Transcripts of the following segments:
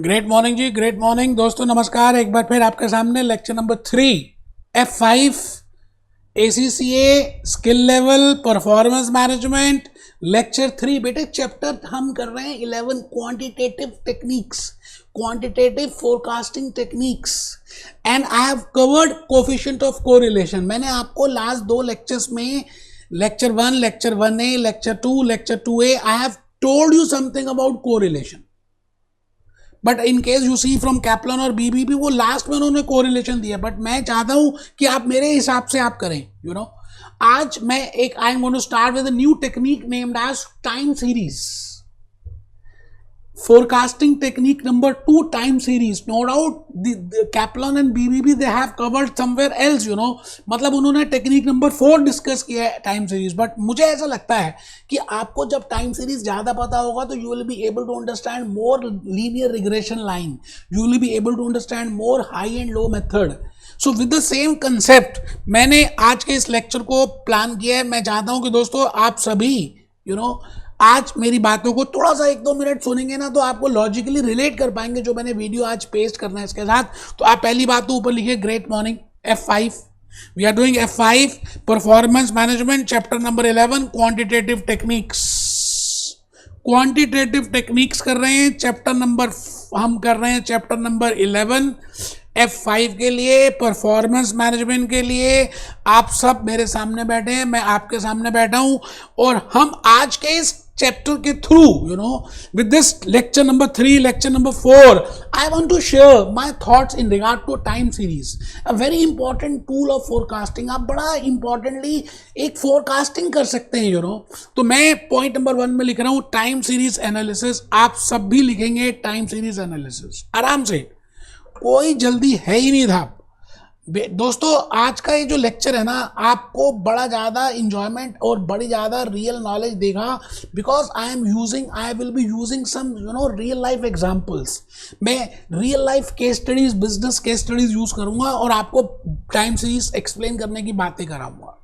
Great morning जी, great morning दोस्तों, नमस्कार। एक बार फिर आपके सामने lecture number 3 F5 ACCA skill level performance management lecture 3। बेटे चैप्टर हम कर रहे हैं 11 quantitative techniques, quantitative forecasting techniques and I have covered coefficient of correlation. मैंने आपको लास्ट 2 लेक्चर्स में lecture 1, lecture 1A, lecture 2, lecture 2A I have told you something about correlation, but in case you see from Kaplan और BBP वो last में उन्होंने correlation दिया, but मैं चाहता हूं कि आप मेरे हिसाब से आप करें। यू नो आज मैं एक I am going to start with a new technique named as time series, forecasting technique number 2, time series. No doubt the Kaplan and BBB they have covered somewhere else, you know, मतलब उन्होंने technique number 4 discuss किया है time series. But मुझे ऐसा लगता है कि आपको जब टाइम सीरीज ज़्यादा पता होगा तो you will be able to understand more linear regression line, you will be able to understand more high and low method. So with the same concept मैंने आज के इस लेक्चर को प्लान किया है। मैं चाहता हूँ कि दोस्तों आप सभी यू नो आज मेरी बातों को थोड़ा सा 1-2 मिनट सुनेंगे ना तो आपको लॉजिकली रिलेट कर पाएंगे जो मैंने वीडियो आज पेस्ट करना है इसके साथ। तो आप पहली बात तो ऊपर लिखिए great morning F5। We are doing F5 performance management chapter number 11 quantitative techniques. Quantitative techniques कर रहे हैं, चैप्टर नंबर हम कर रहे हैं चैप्टर नंबर 11 F5 के लिए, परफॉर्मेंस मैनेजमेंट के लिए। आप सब मेरे सामने बैठे हैं, मैं आपके सामने बैठा हूं और हम आज के इस चैप्टर के through you know with this lecture number 3, lecture number 4 I want to share my thoughts in regard to time series, a very important tool of forecasting. आप बड़ा इंपॉर्टेंटली एक फोरकास्टिंग कर सकते हैं, यू नो। तो मैं point number 1 में लिख रहा हूं टाइम सीरीज एनालिसिस, आप सब भी लिखेंगे टाइम सीरीज एनालिसिस आराम से, कोई जल्दी है ही नहीं था। दोस्तों आज का ये जो लेक्चर है ना आपको बड़ा ज़्यादा इंजॉयमेंट और बड़ी ज़्यादा रियल नॉलेज देगा, because I will be using some you know real life examples. मैं real life case studies, business case studies use करूँगा और आपको टाइम सीरीज एक्सप्लेन करने की बातें कराऊंगा।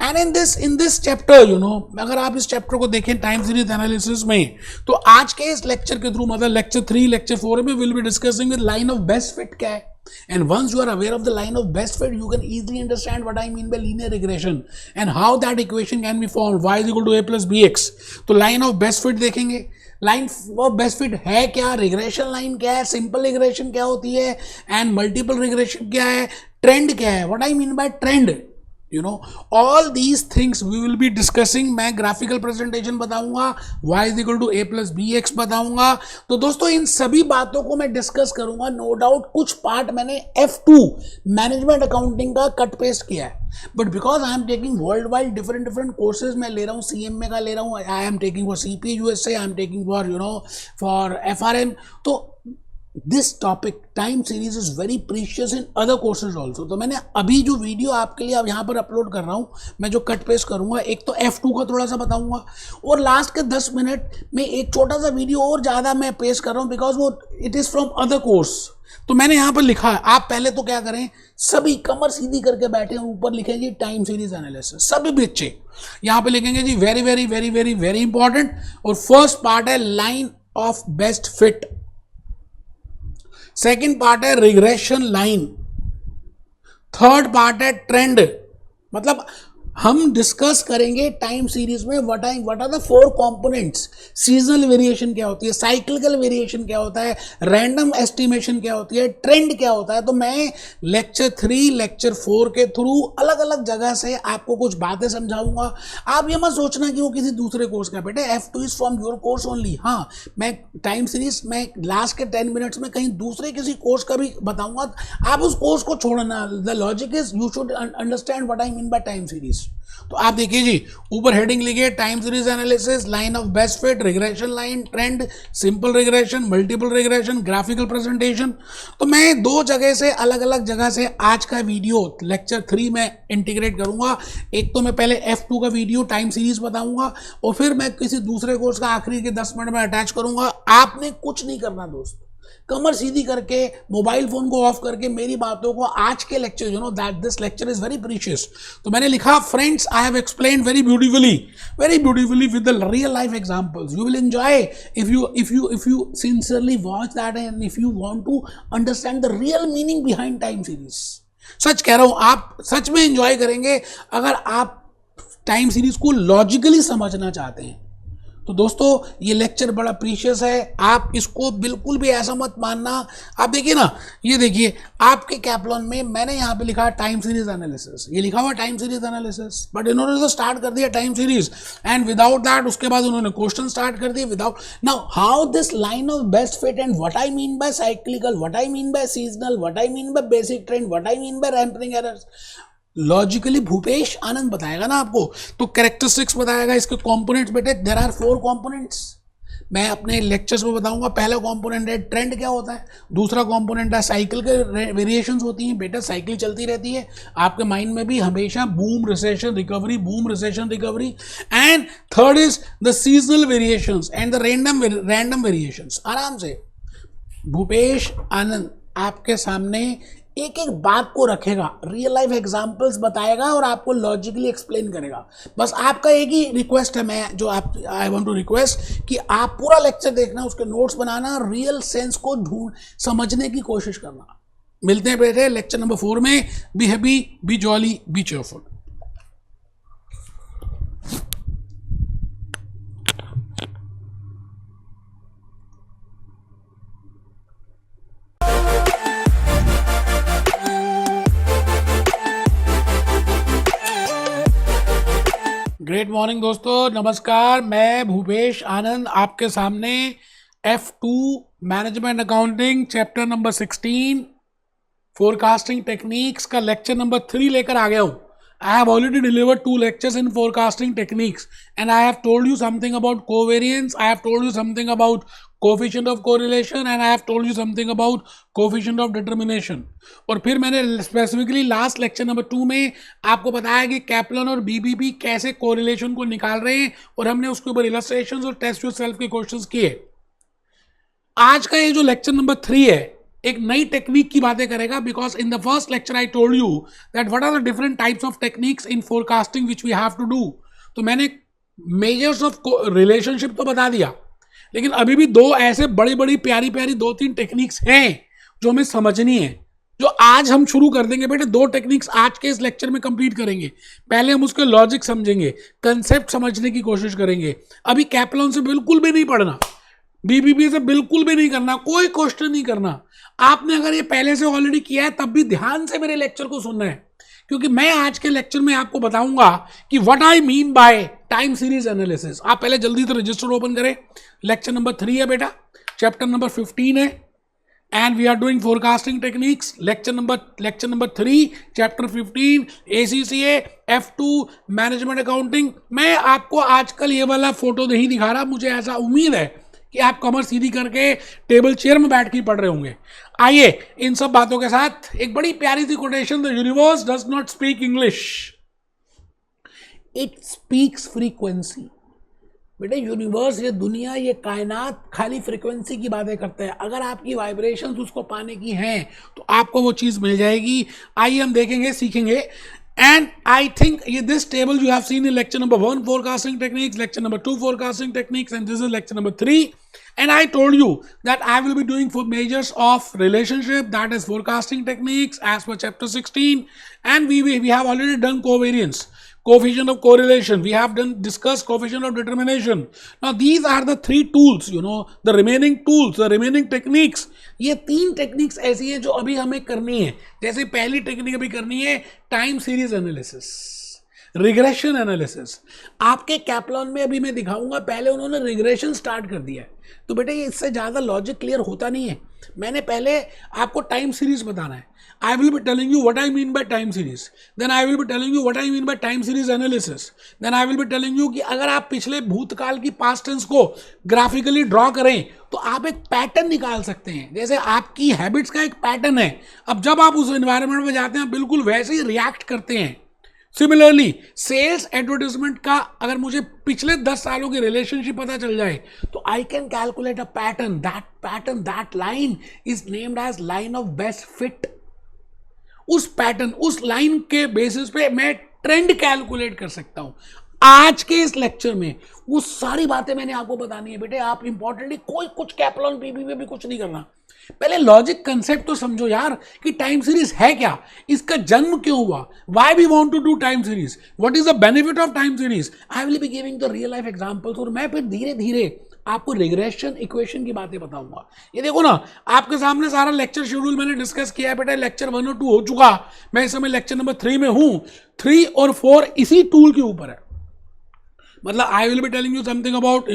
And in this chapter you know अगर आप इस चैप्टर को देखें टाइम सीरीज एनालिसिस में, तो आज के इस लेक्चर के थ्रू मतलब लेक्चर 3, लेक्चर 4 में will be discussing with line of best fit क्या है। And once you are aware of the line of best fit, you can easily understand what I mean by linear regression and how that equation can be formed. Y is equal to a plus bx. तो line of best fit देखेंगे। Line of best fit है क्या, regression line क्या है, simple regression क्या होती है and multiple regression क्या है, ट्रेंड क्या है, what I mean by trend, you know all these things we will be discussing. मैं ग्राफिकल प्रेजेंटेशन बताऊंगा, y is equal to a plus bx बताऊंगा। तो दोस्तों इन सभी बातों को मैं डिस्कस करूंगा। नो डाउट कुछ पार्ट मैंने F2 मैनेजमेंट अकाउंटिंग का कट पेस्ट किया है, but because I am taking world wide different courses मैं ले रहा हूँ, CMA का ले रहा हूँ, I am taking for CPA USA, I am taking for you know for FRM। तो this topic time series is very precious in other courses also. तो मैंने अभी जो वीडियो आपके लिए अब यहाँ पर अपलोड कर रहा हूँ, मैं जो कट पेस्ट करूँगा, एक तो F2 का थोड़ा सा बताऊँगा और लास्ट के 10 मिनट में एक छोटा सा वीडियो और ज़्यादा मैं पेश कर रहा हूँ बिकॉज वो it is from other course. तो मैंने यहाँ पर लिखा है, आप पहले तो क्या करें, सभी कमर सीधी करके बैठे और ऊपर लिखेंगे टाइम सीरीज एनालिसिस। सभी बच्चे यहाँ पे लिखेंगे जी very very very very very important. और फर्स्ट पार्ट है line of best fit, second part है रिग्रेशन लाइन, थर्ड पार्ट है ट्रेंड। मतलब हम डिस्कस करेंगे टाइम सीरीज में what are the 4 components. Seasonal variation क्या होती है, साइक्लिकल वेरिएशन क्या होता है, रैंडम एस्टिमेशन क्या होती है, ट्रेंड क्या होता है। तो मैं लेक्चर 3, लेक्चर 4 के थ्रू अलग अलग जगह से आपको कुछ बातें समझाऊंगा। आप ये मत सोचना कि वो किसी दूसरे कोर्स का, बेटे F2 is from your course only. हाँ, मैं टाइम सीरीज मैं लास्ट के 10 मिनट्स में कहीं दूसरे किसी कोर्स का भी बताऊंगा, आप उस कोर्स को छोड़ना। The logic is you should understand what I mean by time series. तो आप देखिए जी ऊपर हेडिंग लिखिए time series analysis, line of best fit, regression line, trend, simple regression, multiple regression, graphical presentation. तो मैं 2 जगह से अलग अलग जगह से आज का वीडियो लेक्चर 3 में इंटीग्रेट करूंगा। एक तो मैं पहले F2 का वीडियो टाइम सीरीज बताऊंगा और फिर मैं किसी दूसरे कोर्स का आखिरी के 10 मिनट में अटैच करूंगा। आपने कुछ नहीं करना दोस्त, कमर सीधी करके मोबाइल फोन को ऑफ करके मेरी बातों को आज के lecture that this lecture is very precious. तो मैंने लिखा friends I have explained very beautifully with the real life examples. You will enjoy if you sincerely watch that and if you want to understand the real meaning behind time series। सच कह रहा हूं, आप सच में enjoy करेंगे अगर आप time series को logically समझना चाहते हैं। तो दोस्तों ये लेक्चर बड़ा प्रीशियस है, आप इसको बिल्कुल भी ऐसा मत मानना। आप देखिए ना, ये देखिए आपके कैपलॉन में मैंने यहाँ पे लिखा टाइम सीरीज एनालिसिस, ये लिखा हुआ टाइम सीरीज एनालिसिस, बट इन्होंने तो स्टार्ट कर दिया time series and without that उसके बाद उन्होंने क्वेश्चन स्टार्ट कर दिए without. Now how this line of best fit and what I mean by cyclical, what I mean by seasonal, what I mean by basic trend, what I mean by rambling errors, logically Bhupesh Anand बताएगा ना आपको। तो characteristics बताएगा, इसके components बेटे there are 4 components, मैं अपने lectures में बताऊंगा। पहला कंपोनेंट है ट्रेंड क्या होता है, दूसरा कंपोनेंट है साइकिल के वेरिएशंस होती हैं। बेटा साइकिल चलती रहती है आपके माइंड में भी हमेशा, boom recession recovery, boom recession recovery. And third is the seasonal variations and the random variations. आराम से भूपेश आनंद आपके सामने एक एक बात को रखेगा, रियल लाइफ एग्जांपल्स बताएगा और आपको लॉजिकली एक्सप्लेन करेगा। बस आपका एक ही रिक्वेस्ट है, मैं जो आप आई वांट टू रिक्वेस्ट कि आप पूरा लेक्चर देखना, उसके नोट्स बनाना, रियल सेंस को समझने की कोशिश करना। मिलते हैं बेटे लेक्चर नंबर 4 में। Be happy, B jolly, B cheerful. Great morning दोस्तों, नमस्कार। मैं भूपेश आनंद आपके सामने F2 management accounting chapter number 16 forecasting techniques का लेक्चर नंबर 3 लेकर आ गया हूँ। I have already delivered 2 lectures in forecasting techniques and I have told you something about covariance, I have told you something about coefficient of correlation and I have told you something about coefficient of determination। और फिर मैंने specifically last lecture number 2 में आपको बताया कि कैपलन और BBB कैसे correlation को निकाल रहे हैं और हमने उसके ऊपर इलस्ट्रेशंस और टेस्ट योरसेल्फ के क्वेश्चंस किए। आज का ये जो लेक्चर नंबर 3 है एक नई टेक्निक की बातें करेगा, because in the first lecture I told you that what are the different types of techniques in forecasting which we have to do. तो मैंने मेजर्स ऑफ रिलेशनशिप तो बता दिया, लेकिन अभी भी 2 ऐसे बड़ी बड़ी प्यारी प्यारी 2-3 टेक्निक्स हैं जो हमें समझनी है, जो आज हम शुरू कर देंगे। बेटे 2 टेक्निक्स आज के इस लेक्चर में कंप्लीट करेंगे। पहले हम उसके लॉजिक समझेंगे, कंसेप्ट समझने की कोशिश करेंगे। अभी कैपलॉन से बिल्कुल भी नहीं पढ़ना, बीबीबी से बिल्कुल भी नहीं करना, कोई क्वेश्चन नहीं करना। आपने अगर ये पहले से ऑलरेडी किया है तब भी ध्यान से मेरे लेक्चर को सुनना है, क्योंकि मैं आज के लेक्चर में आपको बताऊंगा कि what I mean by time series analysis. आप पहले जल्दी से रजिस्टर ओपन करें, लेक्चर नंबर 3 है बेटा, चैप्टर नंबर 15 है and we are doing forecasting techniques. Lecture number 3 chapter 15 ACCA F2 management accounting. मैं आपको आजकल ये वाला फोटो नहीं दिखा रहा, मुझे ऐसा उम्मीद है कि आप कमर सीधी करके टेबल चेयर में बैठ के पढ़ रहे होंगे। आइए इन सब बातों के साथ एक बड़ी प्यारी सी quotation, the universe does not speak English, it speaks frequency. बेटे यूनिवर्स, ये दुनिया, ये कायनात खाली फ्रीक्वेंसी की बातें करते हैं। अगर आपकी वाइब्रेशंस उसको पाने की हैं तो आपको वो चीज़ मिल जाएगी। आइए हम देखेंगे, सीखेंगे। And I think this table you have seen in lecture number 1 forecasting techniques, lecture number 2 forecasting techniques, and this is lecture number 3. And I told you that I will be doing 4 measures of relationship, that is forecasting techniques as per chapter 16. And we have already done covariance, coefficient of correlation. We have discussed coefficient of determination. Now these are the 3 tools, the remaining tools, the remaining techniques. ये 3 techniques ऐसी हैं जो अभी हमें करनी है। जैसे पहली टेक्निक अभी करनी है time series analysis, regression analysis. आपके कैपलॉन में अभी मैं दिखाऊंगा, पहले उन्होंने रिग्रेशन स्टार्ट कर दिया है, तो बेटे ये इससे ज़्यादा लॉजिक क्लियर होता नहीं है। मैंने पहले आपको टाइम सीरीज बताना है। I will be telling you what I mean by time series. Then I will be telling you what I mean by time series analysis. Then I will be telling you कि अगर आप पिछले भूतकाल की past tense को graphically draw करें तो आप एक पैटर्न निकाल सकते हैं। जैसे आपकी हैबिट्स का एक पैटर्न है, अब जब आप उस एनवायरनमेंट में जाते हैं बिल्कुल वैसे ही रिएक्ट करते हैं। सिमिलरली सेल्स एडवर्टाइजमेंट का अगर मुझे पिछले 10 सालों की रिलेशनशिप पता चल जाए तो I can calculate a pattern. That line is named as line of best fit. उस पैटर्न, उस लाइन के बेसिस पे मैं ट्रेंड कैलकुलेट कर सकता हूं. आज के इस लेक्चर में वो सारी बातें मैंने आपको बतानी है बेटे. आप इंपॉर्टेंटली कोई कुछ कैपलॉन पीबी में भी कुछ नहीं करना. पहले लॉजिक कंसेप्ट तो समझो यार कि टाइम सीरीज है क्या, इसका जन्म क्यों हुआ, why we want to do time series, what is the benefit of time series. I will be giving the real life examples और मैं फिर धीरे धीरे आपको रिग्रेशन इक्वेशन की बातें बताऊंगा. ये देखो ना, आपके सामने सारा लेक्चर शेड्यूल मैंने डिस्कस किया है बेटा. लेक्चर 1 और 2 हो चुका, मैं इस समय लेक्चर नंबर 3 में हूं. 3 और 4 इसी टूल के ऊपर है. मतलब I will be telling you something about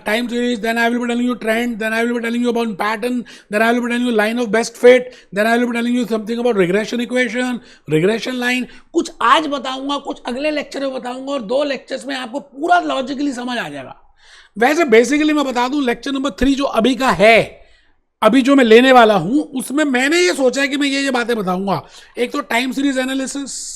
time series, then I will be telling you trend, then I will be telling you about pattern, then I will be telling you line of best fit, then I will be telling you something about regression equation, regression line. कुछ आज बताऊंगा, कुछ अगले lecture में बताऊंगा और 2 lectures में आपको पूरा लॉजिकली समझ आ जाएगा. वैसे बेसिकली मैं बता दूं, लेक्चर नंबर 3 जो अभी का है, अभी जो मैं लेने वाला हूं, उसमें मैंने ये सोचा है कि मैं ये बातें बताऊंगा. एक तो टाइम सीरीज एनालिसिस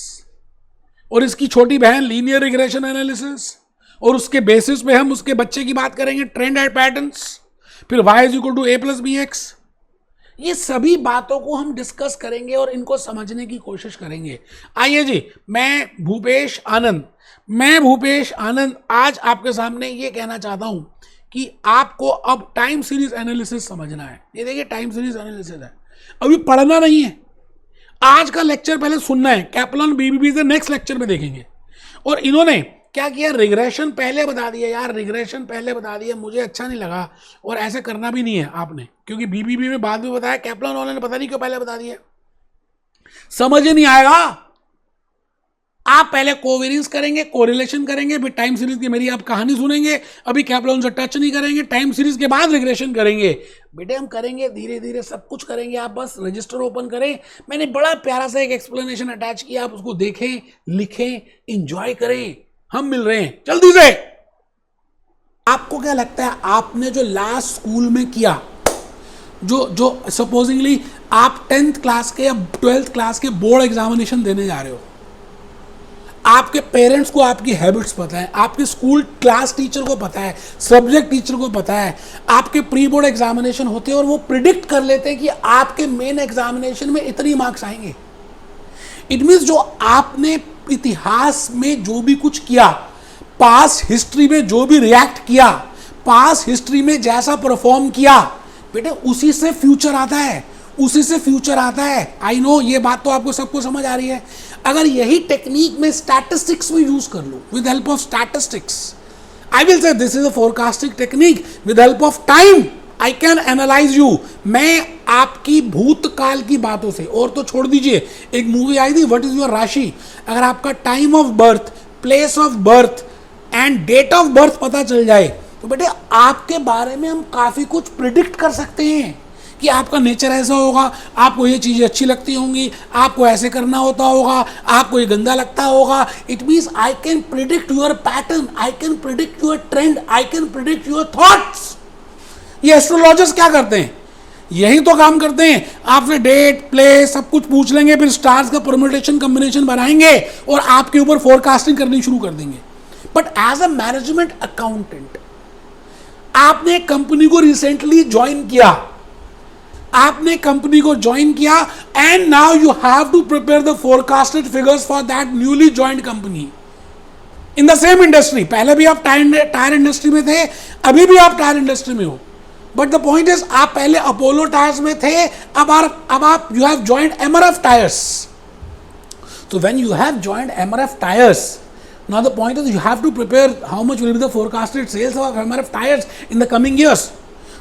और इसकी छोटी बहन लीनियर रिग्रेशन एनालिसिस, और उसके बेसिस पे हम उसके बच्चे की बात करेंगे ट्रेंड एंड पैटर्न्स. फिर y is equal to a plus b x. ये सभी बातों को हम डिस्कस करेंगे और इनको समझने की कोशिश करेंगे. आइए जी, मैं भूपेश आनंद आज आपके सामने ये कहना चाहता हूं कि आपको अब टाइम सीरीज एनालिसिस समझना है. ये देखिए टाइम सीरीज एनालिसिस है, अभी पढ़ना नहीं है. आज का लेक्चर पहले सुनना है. कैपलॉन बीबीबी से नेक्स्ट लेक्चर में देखेंगे. और इन्होंने क्या किया, रिग्रेशन पहले बता दिया. यार रिग्रेशन पहले बता दिया, मुझे अच्छा नहीं लगा और ऐसे करना भी नहीं है आपने, क्योंकि बीबीबी में बाद में बताया. कैपलॉन वाले ने पता नहीं क्यों पहले बता दिया, समझ ही नहीं आएगा. आप पहले कोवेरियंस करेंगे, कोरिलेशन करेंगे, फिर टाइम सीरीज की मेरी आप कहानी सुनेंगे. अभी कैपलॉन से टच नहीं करेंगे, टाइम सीरीज के बाद रिग्रेशन करेंगे. बेटे हम करेंगे धीरे धीरे, सब कुछ करेंगे. आप बस रजिस्टर ओपन करें. मैंने बड़ा प्यारा सा एक एक्सप्लेनेशन अटैच किया, आप उसको देखें, लिखें, इंजॉय करें. हम मिल रहे हैं जल्दी से. आपको क्या लगता है, आपने जो लास्ट स्कूल में किया, जो सपोजिंगली आप 10th क्लास के या 12th क्लास के बोर्ड एग्जामिनेशन देने जा रहे हो, आपके पेरेंट्स को आपकी हैबिट्स पता है, आपके स्कूल क्लास टीचर को पता है, सब्जेक्ट टीचर को पता है, आपके प्री बोर्ड एग्जामिनेशन होते हैं और वो प्रिडिक्ट कर लेते हैं कि आपके मेन एग्जामिनेशन में इतनी मार्क्स आएंगे. इट मीन्स जो आपने इतिहास में जो भी कुछ किया, पास हिस्ट्री में जो भी रिएक्ट किया, पास हिस्ट्री में जैसा परफॉर्म किया, बेटे उसी से फ्यूचर आता है, उसी से फ्यूचर आता है. आई नो ये बात तो आपको सबको समझ आ रही है. अगर यही टेक्निक में स्टैटिस्टिक्स में यूज कर लो, with help of statistics, I will say this is a forecasting technique. With help of time I can analyse you. मैं आपकी भूतकाल की बातों से, और तो छोड़ दीजिए, एक मूवी आई थी व्हाट इज योर राशि. अगर आपका time of birth, place of birth and date of birth पता चल जाए तो बेटे आपके बारे में हम काफी कुछ प्रिडिक्ट कर सकते हैं कि आपका नेचर ऐसा होगा, आपको ये चीज़ें अच्छी लगती होंगी, आपको ऐसे करना होता होगा, आपको ये गंदा लगता होगा. It means I can predict your pattern, I can predict your trend, I can predict your thoughts. ये एस्ट्रोलॉजर्स क्या करते हैं, यही तो काम करते हैं. आपसे डेट, प्लेस सब कुछ पूछ लेंगे, फिर स्टार्स का परम्यूटेशन कॉम्बिनेशन बनाएंगे और आपके ऊपर फोरकास्टिंग करनी शुरू कर देंगे. But as a management accountant, आपने कंपनी को रिसेंटली ज्वाइन किया, आपने कंपनी को ज्वाइन किया and now you have to prepare the forecasted figures for that newly joined company in the same industry. पहले भी आप टायर इंडस्ट्री में थे, अभी भी आप टायर इंडस्ट्री में हो. बट द पॉइंट इज, आप पहले अपोलो टायर्स में थे, अब आप you have joined MRF tyres. So when you have joined MRF tires, now the point is you have to prepare how much will be the forecasted sales of MRF tires in the coming years.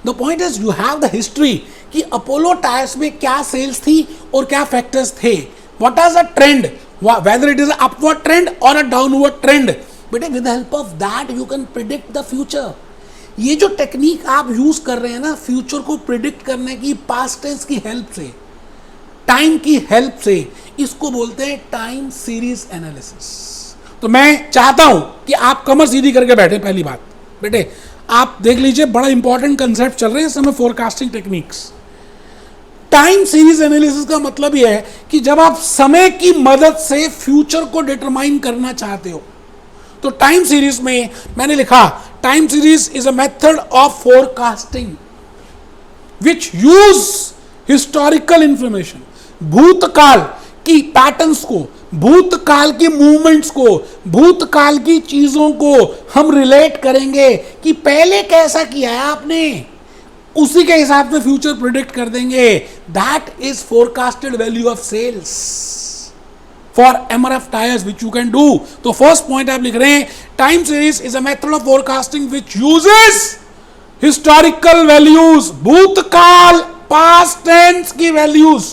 The point is you have the history कि Apollo tyres में क्या sales थी और क्या factors थे. What is the trend, whether it is an upward trend or a downward trend. But with the help of that you can predict the future. ये जो technique आप यूज कर रहे हैं ना फ्यूचर को प्रिडिक्ट करने की, पास्ट टेंस की हेल्प से, टाइम की हेल्प से, इसको बोलते हैं टाइम सीरीज एनालिसिस. तो मैं चाहता हूं कि आप कमर सीधी करके बैठे. पहली बात बेटे आप देख लीजिए, बड़ा इंपॉर्टेंट कंसेप्ट चल रहे हैं इस समय, forecasting techniques. Time series analysis का मतलब यह है कि जब आप समय की मदद से फ्यूचर को डिटरमाइन करना चाहते हो, तो टाइम सीरीज में मैंने लिखा time series is a method of forecasting which use historical information, भूतकाल की पैटर्न्स को, भूतकाल की मूवमेंट्स को, भूतकाल की चीजों को हम रिलेट करेंगे कि पहले कैसा किया है आपने, उसी के हिसाब से फ्यूचर प्रिडिक्ट कर देंगे. That is forecasted value of sales for MRF tyres which you can do. तो फर्स्ट पॉइंट आप लिख रहे हैं, time series is a method of forecasting which uses historical values, भूतकाल पास्ट टेंस की वैल्यूज,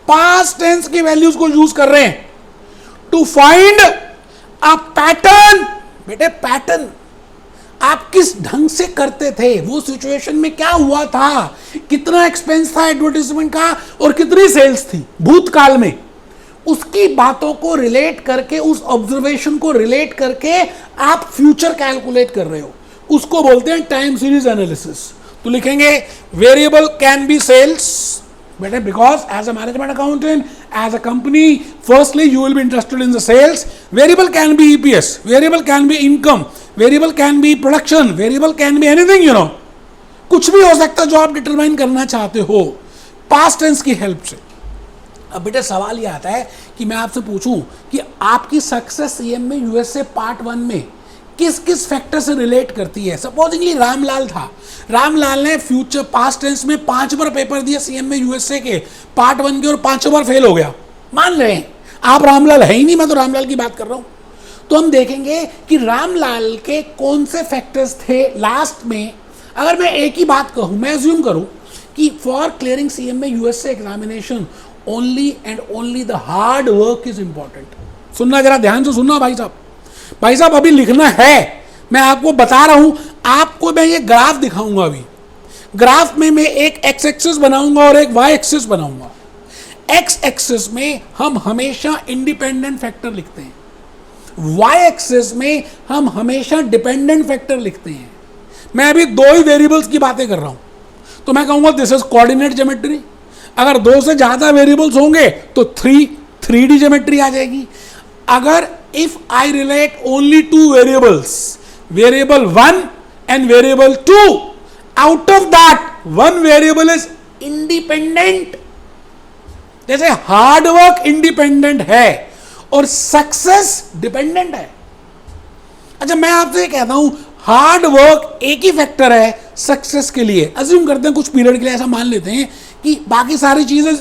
पास्ट टेंस की values को use कर रहे हैं टू फाइंड अ पैटर्न. बेटे पैटर्न आप किस ढंग से करते थे, वो सिचुएशन में क्या हुआ था, कितना एक्सपेंस था एडवर्टाइजमेंट का और कितनी सेल्स थी भूतकाल में, उसकी बातों को रिलेट करके, उस ऑब्जर्वेशन को रिलेट करके आप फ्यूचर कैलकुलेट कर रहे हो, उसको बोलते हैं टाइम सीरीज एनालिसिस. तो लिखेंगे वेरिएबल कैन बी सेल्स, बेटे because as a management accountant, as a company, firstly you will be interested in the sales. Variable can be EPS, variable can be income, variable can be production, variable can be anything, you know, कुछ भी हो सकता है जो आप determine करना चाहते हो पास्ट टेंस की हेल्प से. अब बेटे सवाल ये आता है कि मैं आपसे पूछूं कि आपकी सक्सेस CM में USA पार्ट 1 में किस किस फैक्टर से रिलेट करती है. सपोजिंगली रामलाल था, रामलाल ने फ्यूचर पास्ट टेंस में 5 बार पेपर दिए CM में USA के पार्ट 1 के और 5 बार फेल हो गया. मान रहे हैं आप रामलाल है ही नहीं, मैं तो रामलाल की बात कर रहा हूं. तो हम देखेंगे कि रामलाल के कौन से फैक्टर्स थे लास्ट में. अगर मैं एक ही बात कहूं, मैं अज्यूम करूं कि फॉर क्लियरिंग CM में USA examination only and only the hard work is important. सुनना, जरा ध्यान से सुनना भाई साहब. भाई साहब अभी लिखना है, मैं आपको बता रहा हूं, आपको मैं ये ग्राफ दिखाऊंगा. अभी ग्राफ में मैं एक एक्स एक्सिस बनाऊंगा और एक वाई एक्सिस बनाऊंगा. एक्स एक्सिस में हम हमेशा इंडिपेंडेंट फैक्टर लिखते हैं, वाई एक्सिस में हम हमेशा डिपेंडेंट फैक्टर लिखते हैं. मैं अभी 2 ही वेरिएबल्स की बातें कर रहा हूं, तो मैं कहूंगा दिस इज कोऑर्डिनेट ज्योमेट्री. अगर 2 से ज्यादा वेरिएबल्स होंगे तो 3D ज्योमेट्री आ जाएगी. अगर if I relate only 2 variables, variable 1 and variable 2, out of that one variable is independent. जैसे हार्ड वर्क इंडिपेंडेंट है और सक्सेस डिपेंडेंट है. अच्छा मैं आपसे ये कहता हूं हार्ड वर्क एक ही फैक्टर है सक्सेस के लिए. अज्यूम करते हैं कुछ पीरियड के लिए ऐसा मान लेते हैं कि बाकी सारी चीजें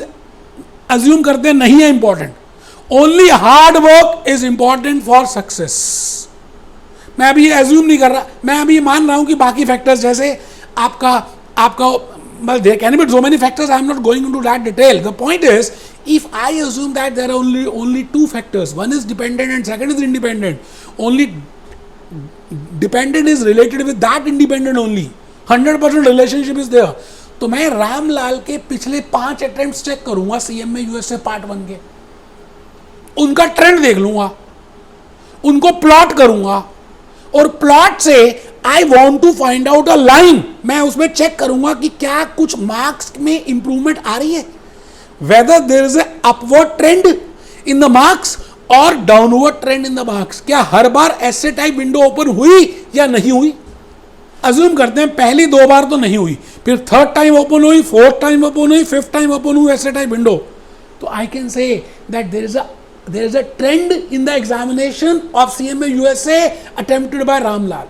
अज्यूम करते हैं नहीं है important, only hard work is important for success. मैं अभी ये एज्यूम नहीं कर रहा, मैं अभी मान रहा हूं कि बाकी फैक्टर्स जैसे आपका there can be so many factors, I am not going into that detail. The point is, if I assume that there are only 2 factors, one is dependent and second is independent, only dependent is related with that independent only, 100% relationship is there. तो मैं रामलाल के पिछले 5 attempts check करूंगा CM में USA part 1 के, उनका trend देख लूंगा, उनको प्लॉट करूंगा और प्लॉट से I want to find out a line. मैं उसमें चेक करूंगा कि क्या कुछ मार्क्स में इंप्रूवमेंट आ रही है, whether there is a upward trend in the marks और downward trend in the marks. क्या हर बार ऐसे टाइप विंडो ओपन हुई या नहीं हुई. अज्यूम करते हैं पहली 2 बार तो नहीं हुई, फिर 3rd टाइम ओपन हुई, 4th टाइम ओपन हुई, 5th टाइम ओपन हुई, ऐसे टाइप विंडो. तो I can say that there is a trend in the examination of CMA USA attempted by Ramlal.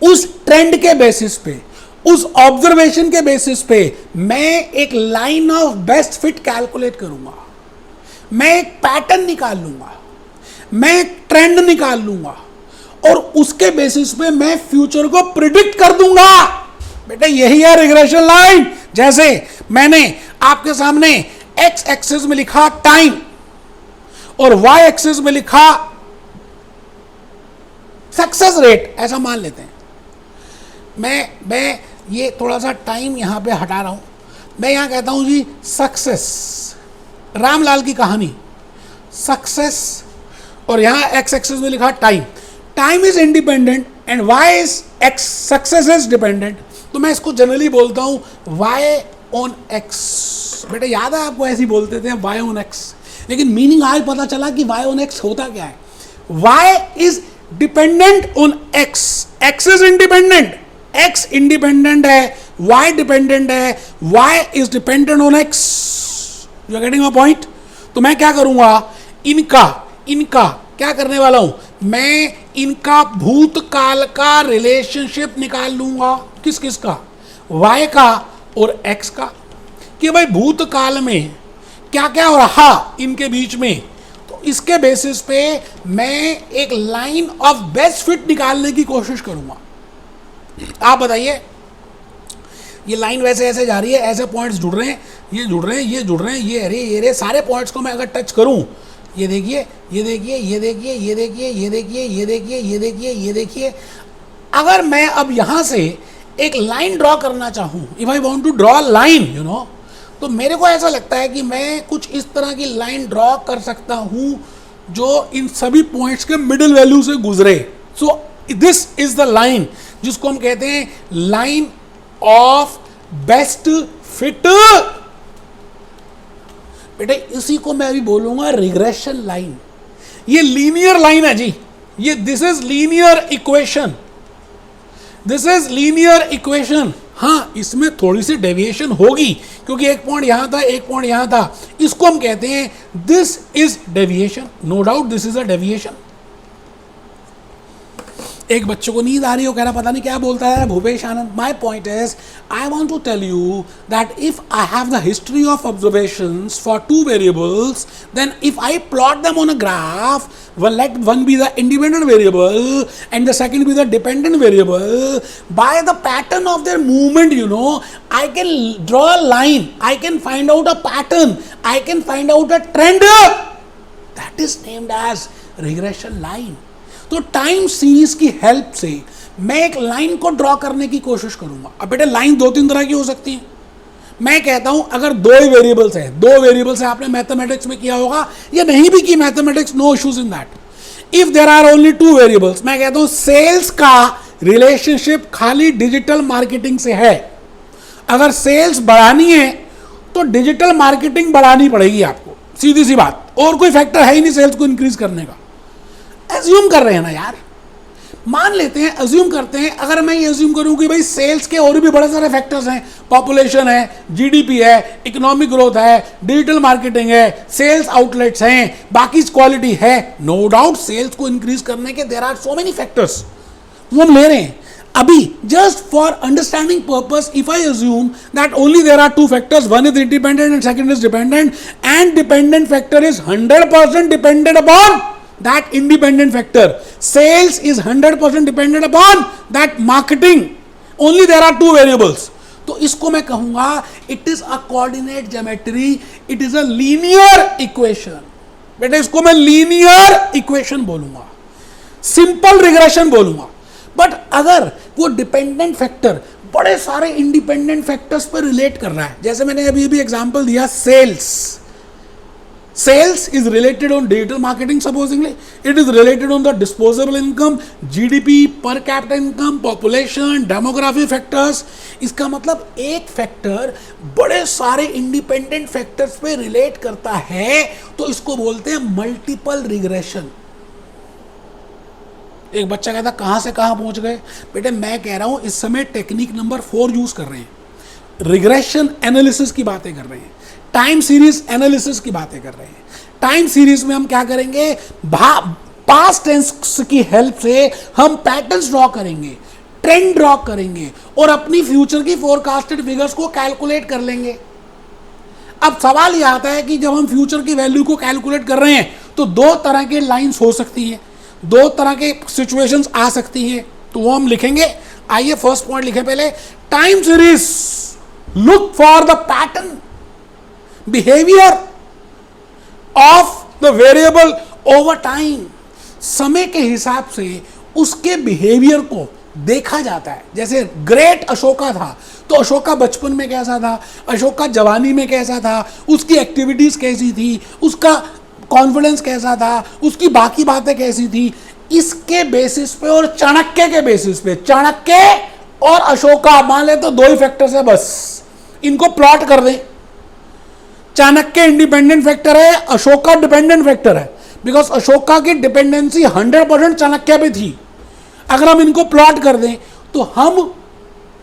उस ट्रेंड के बेसिस पे, उस ऑब्जर्वेशन के बेसिस पे मैं एक line of best fit calculate करूंगा, मैं एक पैटर्न निकाल लूंगा, मैं एक ट्रेंड निकाल लूंगा और उसके बेसिस पे मैं फ्यूचर को प्रिडिक्ट कर दूंगा. बेटा यही है रिग्रेशन लाइन. जैसे मैंने आपके सामने एक्स एक्सिस में लिखा टाइम और वाई एक्सिस में लिखा सक्सेस रेट, ऐसा मान लेते हैं. मैं ये थोड़ा सा टाइम यहां पे हटा रहा हूं. मैं यहां कहता हूं जी सक्सेस, रामलाल की कहानी सक्सेस, और यहां एक्स एक्सिस में लिखा time. Time is independent and y is x, success is dependent. तो मैं इसको जनरली बोलता हूं वाई ऑन एक्स. बेटा याद है आपको, ऐसे ही बोलते थे वाई ऑन एक्स, लेकिन मीनिंग आज पता चला कि वाई ऑन एक्स होता क्या है. Y is dependent on x, x is independent, x independent है, वाई डिपेंडेंट है, y is dependent on x. You are getting my point? तो मैं क्या करूंगा, इनका इनका क्या करने वाला हूं, मैं इनका भूतकाल का रिलेशनशिप निकाल लूंगा। किस किस का, वाई का और एक्स का, कि भाई भूतकाल में क्या क्या रहा इनके बीच में। तो इसके बेसिस पे मैं एक लाइन ऑफ बेस्ट फिट निकालने की कोशिश करूंगा। आप बताइए, ये लाइन वैसे ऐसे जा रही है, ऐसे पॉइंट्स जुड़ रहे हैं, ये जुड़ रहे हैं, ये जुड़ रहे हैं, ये अरे ये रे, सारे पॉइंट्स को मैं अगर टच करूं, ये देखिए, ये देखिए, ये देखिए, ये देखिए, ये देखिए, ये देखिए, ये देखिए, ये देखिए। अगर मैं अब यहां से एक लाइन ड्रॉ करना चाहूं, if I want to draw line, you know, तो मेरे को ऐसा लगता है कि मैं कुछ इस तरह की लाइन ड्रॉ कर सकता हूं जो इन सभी पॉइंट्स के मिडिल वैल्यू से गुजरे। So this is the line जिसको हम कहते हैं लाइन ऑफ बेस्ट फिट। बेटे इसी को मैं अभी बोलूंगा रिग्रेशन लाइन। ये लीनियर लाइन है जी, ये this is linear equation, this is linear equation. हाँ, इसमें थोड़ी सी डेविएशन होगी क्योंकि एक पॉइंट यहां था, एक पॉइंट यहां था, इसको हम कहते हैं this is deviation, no doubt this is a deviation. एक बच्चे को नींद आ रही हो, कह रहा पता नहीं क्या बोलता है Bhupesh Anand. My point is I want to tell you that if I have the history of observations for two variables, then if I plot them on a graph, let one be the independent variable and the second be the dependent variable, by the pattern of their movement, you know, I can draw a line, I can find out a pattern, I can find out a trend, that is named as regression line. तो time series की help से मैं एक line को draw करने की कोशिश करूंगा। अब बेटे लाइन दो तीन तरह की हो सकती है। मैं कहता हूं अगर दो ही वेरिएबल्स हैं, दो वेरिएबल्स हैं, आपने मैथमेटिक्स में किया होगा या नहीं भी की mathematics, no issues in that. If there are only two variables, मैं कहता हूं सेल्स का रिलेशनशिप खाली डिजिटल मार्केटिंग से है। अगर सेल्स बढ़ानी है तो डिजिटल मार्केटिंग बढ़ानी पड़ेगी आपको, सीधी सी बात, और कोई फैक्टर है ही नहीं सेल्स को इंक्रीज करने का। एज्यूम कर रहे हैं ना यार, मान लेते हैं, अज्यूम करते हैं, अगर मैं ये अज्यूम करूं कि भाई सेल्स के और भी बड़े सारे फैक्टर्स हैं, पॉपुलेशन है, जीडीपी है, इकोनॉमिक ग्रोथ है, डिजिटल मार्केटिंग है, सेल्स आउटलेट्स हैं, बाकी क्वालिटी है, नो डाउट सेल्स को इंक्रीज करने के there are so many factors, वो हम ले रहे हैं। अभी just for understanding purpose, if I assume that only there are two factors, one is independent and second is dependent, and dependent factor is 100% dependent upon that independent factor, sales is 100% dependent upon that marketing, only there are two variables, तो इसको मैं कहूंगा it is a coordinate geometry, it is a linear equation। बेटा इसको मैं linear equation बोलूंगा, simple regression बोलूंगा। But अगर वो डिपेंडेंट फैक्टर बड़े सारे इंडिपेंडेंट फैक्टर्स पर रिलेट कर रहा है, जैसे मैंने अभी अभी एग्जांपल दिया Sales is related on digital marketing, supposingly. It is related on the disposable income, GDP, per capita income, population, demography factors. इसका मतलब एक फैक्टर बड़े सारे इंडिपेंडेंट फैक्टर्स पे रिलेट करता है, तो इसको बोलते हैं मल्टीपल रिग्रेशन। एक बच्चा कहता कहां से कहां पहुंच गए? बेटे मैं कह रहा हूं इस समय टेक्निक नंबर 4 यूज कर रहे हैं, रिग्रेशन एनालिसिस की बातें कर रहे हैं, टाइम सीरीज एनालिसिस की बातें कर रहे हैं। टाइम सीरीज में हम क्या करेंगे, पास्ट टेंस की हेल्प से हम पैटर्न्स ड्रॉ करेंगे, ट्रेंड ड्रॉ करेंगे और अपनी फ्यूचर की फोरकास्टेड फिगर्स को कैलकुलेट कर लेंगे। अब सवाल यह आता है कि जब हम फ्यूचर की वैल्यू को कैलकुलेट कर रहे हैं तो दो तरह के लाइंस हो सकती हैं, दो तरह के सिचुएशंस आ सकती हैं, तो वो हम लिखेंगे। आइए फर्स्ट पॉइंट लिखें पहले, time series look for the pattern behaviour of the variable over time. समय के हिसाब से उसके बिहेवियर को देखा जाता है। जैसे ग्रेट अशोका था तो अशोका बचपन में कैसा था, अशोका जवानी में कैसा था, उसकी एक्टिविटीज कैसी थी, उसका कॉन्फिडेंस कैसा था, उसकी बाकी बातें कैसी थी, इसके बेसिस पे और चाणक्य के बेसिस पे, चाणक्य और अशोका मान ले तो दो ही फैक्टर्स है बस, इनको प्लॉट कर दें। चाणक्य इंडिपेंडेंट फैक्टर है, अशोका डिपेंडेंट फैक्टर है। बिकॉज अशोका की डिपेंडेंसी 100% चाणक्य पे थी। अगर हम इनको प्लॉट कर दें तो हम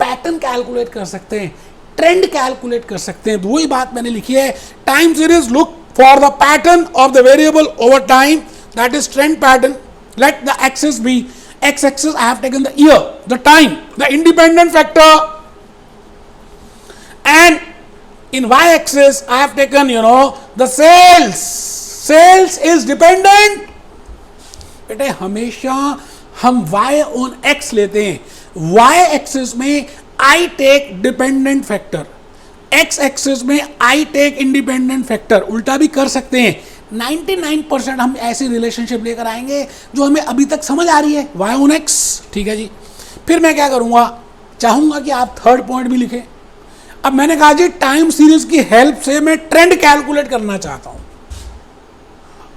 पैटर्न कैलकुलेट कर सकते हैं, ट्रेंड कैलकुलेट कर सकते हैं। तो वही बात मैंने लिखी है, time series look for the pattern of the variable over time, that is trend pattern. Let the axis be x axis, I have taken the year, the time, the independent factor, and in y axis I have taken the sales. Sales is dependent. बेटे हमेशा हम y on x लेते हैं, y axis में I take dependent factor, x axis में I take independent factor। उल्टा भी कर सकते हैं। 99% हम ऐसी रिलेशनशिप लेकर आएंगे जो हमें अभी तक समझ आ रही है, y on x। ठीक है जी। फिर मैं क्या करूंगा, चाहूंगा कि आप थर्ड पॉइंट भी लिखें। अब मैंने कहा जी टाइम सीरीज की हेल्प से मैं ट्रेंड कैलकुलेट करना चाहता हूं।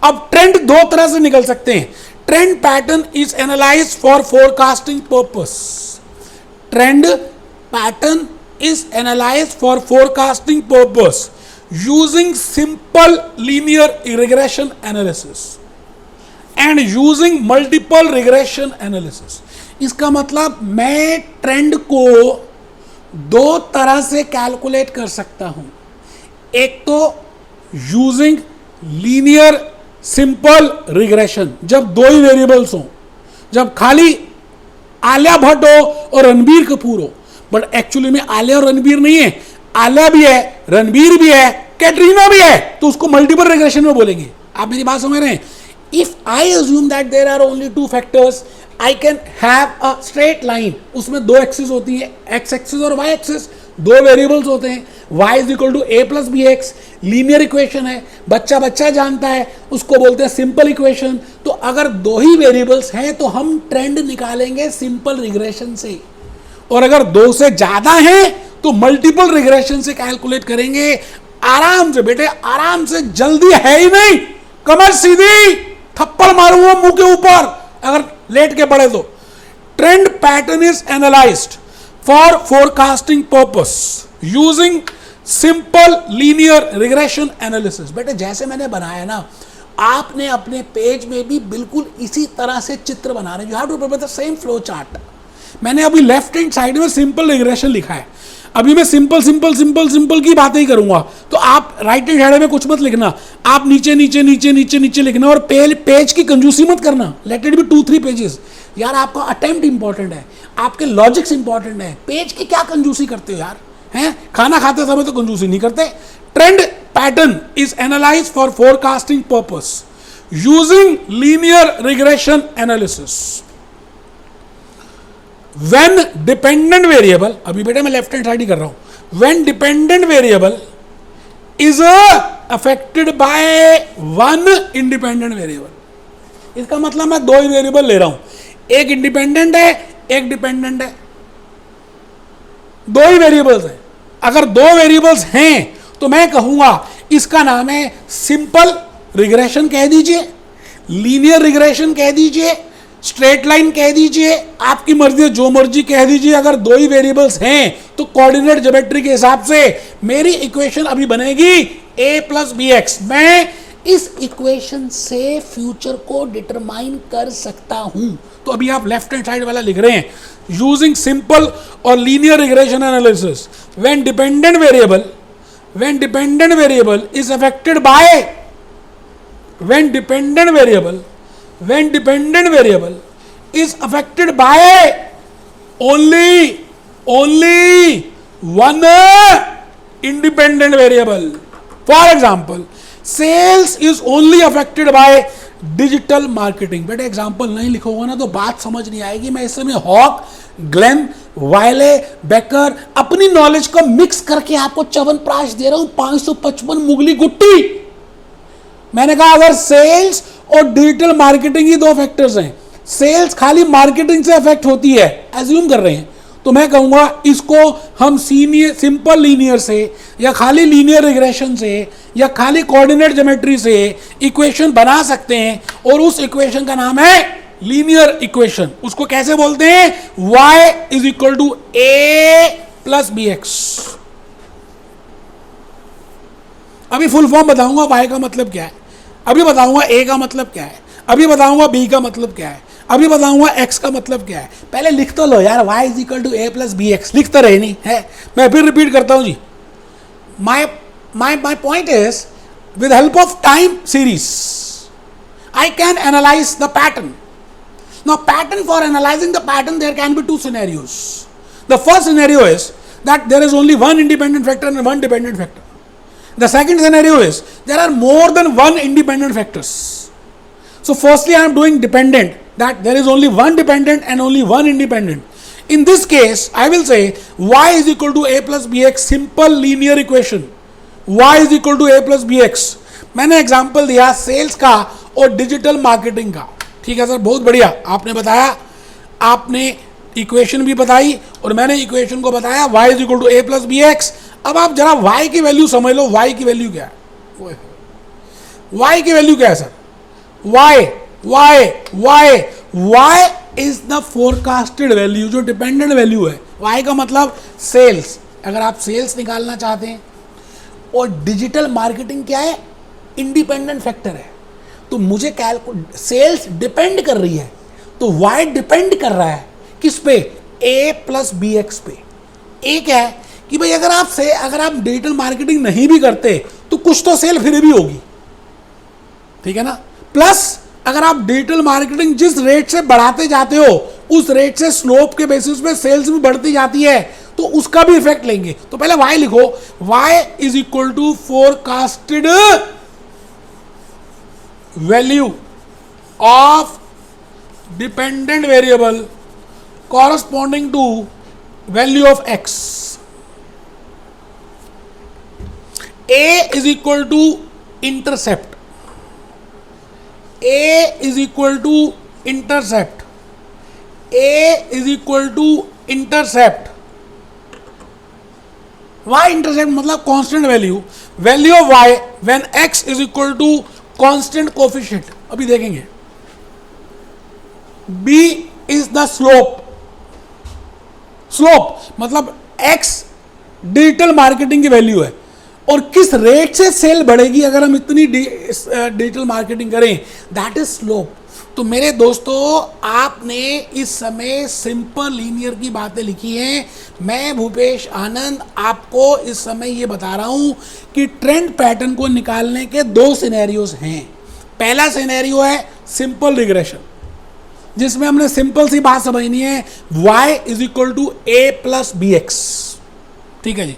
अब ट्रेंड दो तरह से निकल सकते हैं। Trend pattern is analysed for forecasting purpose. Trend pattern is analyzed for forecasting purpose using simple linear regression analysis and using multiple regression analysis। इसका मतलब मैं ट्रेंड को दो तरह से कैलकुलेट कर सकता हूं। एक तो यूजिंग लीनियर सिंपल रिग्रेशन, जब दो ही वेरिएबल्स हो, जब खाली आलिया भट्ट हो और रणबीर कपूर हो, बट एक्चुअली में आलिया और रणबीर नहीं है, आलिया भी है, रणबीर भी है, कैटरीना भी है, तो उसको मल्टीपल रिग्रेशन में बोलेंगे। आप मेरी बात समझ रहे हैं? If I assume that there are only two factors, I can have a straight line, उसमें दो एक्सिस होती है, एक्स एक्सिस और वाई एक्सिस, दो वेरिएबल्स होते हैं, y is equal to a plus b x, linear equation है, बच्चा बच्चा जानता है, उसको बोलते हैं सिंपल इक्वेशन। तो अगर दो ही वेरिएबल्स हैं तो हम ट्रेंड निकालेंगे सिंपल रिग्रेशन से, और अगर दो से ज्यादा हैं तो मल्टीपल रिग्रेशन से कैलकुलेट करेंगे। आराम से बेटे, आराम से, जल्दी है ही नहीं, कमर सीधी, थप्पड़ मारूंगा मुंह के ऊपर अगर लेट के पड़े तो। Trend pattern is analysed for forecasting purpose using simple linear regression analysis. बेटे जैसे मैंने बनाया ना, आपने अपने पेज में भी बिल्कुल इसी तरह से चित्र बना रहे। You have to prepare the same flow chart. मैंने अभी लेफ्ट हैंड साइड में सिंपल रिग्रेशन लिखा है, अभी मैं सिंपल सिंपल सिंपल सिंपल की बातें ही करूंगा। तो आप राइट हैंड साइड में कुछ मत लिखना, आप नीचे नीचे नीचे नीचे नीचे लिखना, और पेज की कंजूसी मत करना। Let it be 2-3 pages. यार आपका अटेम्प्ट इंपॉर्टेंट है, आपके लॉजिक्स इंपॉर्टेंट है, पेज की क्या कंजूसी करते हो यार, हैं? खाना खाते समय तो कंजूसी नहीं करते। Trend pattern is analyse for forecasting purpose using linear regression analysis. When dependent variable, अभी बेटे मैं लेफ्ट हैंड साइड ही कर रहा हूं, when dependent variable is affected by one independent variable, इसका मतलब मैं दो ही वेरिएबल ले रहा हूं, एक इंडिपेंडेंट है एक डिपेंडेंट है, दो ही वेरिएबल्स हैं। अगर दो वेरिएबल्स हैं तो मैं कहूंगा इसका नाम है सिंपल रिग्रेशन कह दीजिए, लीनियर रिग्रेशन कह दीजिए, स्ट्रेट लाइन कह दीजिए, आपकी मर्जी है, जो मर्जी कह दीजिए। अगर दो ही वेरिएबल्स हैं तो कोऑर्डिनेट ज्योमेट्री के हिसाब से मेरी इक्वेशन अभी बनेगी a प्लस बी एक्स। मैं इस इक्वेशन से फ्यूचर को डिटरमाइन कर सकता हूं। तो अभी आप लेफ्ट हैंड साइड वाला लिख रहे हैं, यूजिंग सिंपल और linear regression analysis when dependent variable is affected by when dependent variable is affected by only one independent variable. For example, sales is only affected by digital marketing। बेटे example नहीं लिखोगे ना तो बात समझ नहीं आएगी। मैं इस समय हॉक, ग्लेन, वायले, बेकर, अपनी नॉलेज को मिक्स करके आपको च्यवनप्राश दे रहा हूं, 555 मुगली गुट्टी। मैंने कहा अगर सेल्स और डिजिटल मार्केटिंग ही दो फैक्टर्स हैं, सेल्स खाली मार्केटिंग से अफेक्ट होती है, एज्यूम कर रहे हैं, तो मैं कहूंगा इसको हम सिंपल लीनियर से या खाली लीनियर रिग्रेशन से या खाली कोऑर्डिनेट ज्योमेट्री से इक्वेशन बना सकते हैं, और उस इक्वेशन का नाम है लीनियर इक्वेशन। उसको कैसे बोलते हैं? y is equal to a plus b x. अभी फुल फॉर्म बताऊंगा y का मतलब क्या है। अभी बताऊंगा ए का मतलब क्या है, अभी बताऊंगा बी का मतलब क्या है, अभी बताऊंगा एक्स का मतलब क्या है। पहले लिख तो लो यार, y is equal to a plus b x, लिख तो रहे नहीं है। मैं फिर रिपीट करता हूं जी। my point is, with help of time series, I can analyze the pattern. Now, for analyzing the pattern, there can be two scenarios. The first scenario is that there is only one independent factor and one dependent factor. The second scenario is there are more than one independent factors. So, firstly, I am doing dependent, that there is only one dependent and only one independent. In this case, I will say y is equal to a plus bx, simple linear equation. Y is equal to a plus bx. मैंने example दिया sales का और digital marketing का। ठीक है sir, बहुत बढ़िया, आपने बताया, आपने इक्वेशन भी बताई और मैंने इक्वेशन को बताया y is equal to a plus b x. अब आप जरा y की वैल्यू समझ लो, y की वैल्यू क्या है? y की वैल्यू क्या है sir? y is the forecasted value, जो डिपेंडेंट वैल्यू है। y का मतलब सेल्स, अगर आप सेल्स निकालना चाहते हैं, और डिजिटल मार्केटिंग क्या है? इंडिपेंडेंट फैक्टर है। तो मुझे सेल्स डिपेंड कर रही है, तो y डिपेंड कर रहा है किस पे? a प्लस बी एक्स पे। a क्या है कि भाई अगर आप डिजिटल मार्केटिंग नहीं भी करते तो कुछ तो सेल फिर भी होगी, ठीक है ना। प्लस अगर आप डिजिटल मार्केटिंग जिस रेट से बढ़ाते जाते हो, उस रेट से स्लोप के बेसिस पे सेल्स भी बढ़ती जाती है, तो उसका भी इफेक्ट लेंगे। तो पहले y लिखो, y is equal to forecasted value of dependent variable corresponding to value of x। a is equal to intercept, a is equal to intercept, a is equal to intercept, y intercept मतलब constant value of y when x is equal to constant coefficient। अभी देखेंगे। b is the slope मतलब x digital marketing की वैल्यू है, और किस rate से सेल बढ़ेगी अगर हम इतनी डिजिटल मार्केटिंग करें, दैट इज स्लोप। तो मेरे दोस्तों, आपने इस समय सिंपल लीनियर की बातें लिखी हैं। मैं भूपेश आनंद आपको इस समय ये बता रहा हूं कि ट्रेंड पैटर्न को निकालने के दो सिनेरियोज हैं। पहला सिनेरियो है सिंपल रिग्रेशन, जिसमें हमने सिंपल सी बात समझनी है, y is equal to a plus b x. ठीक है जी।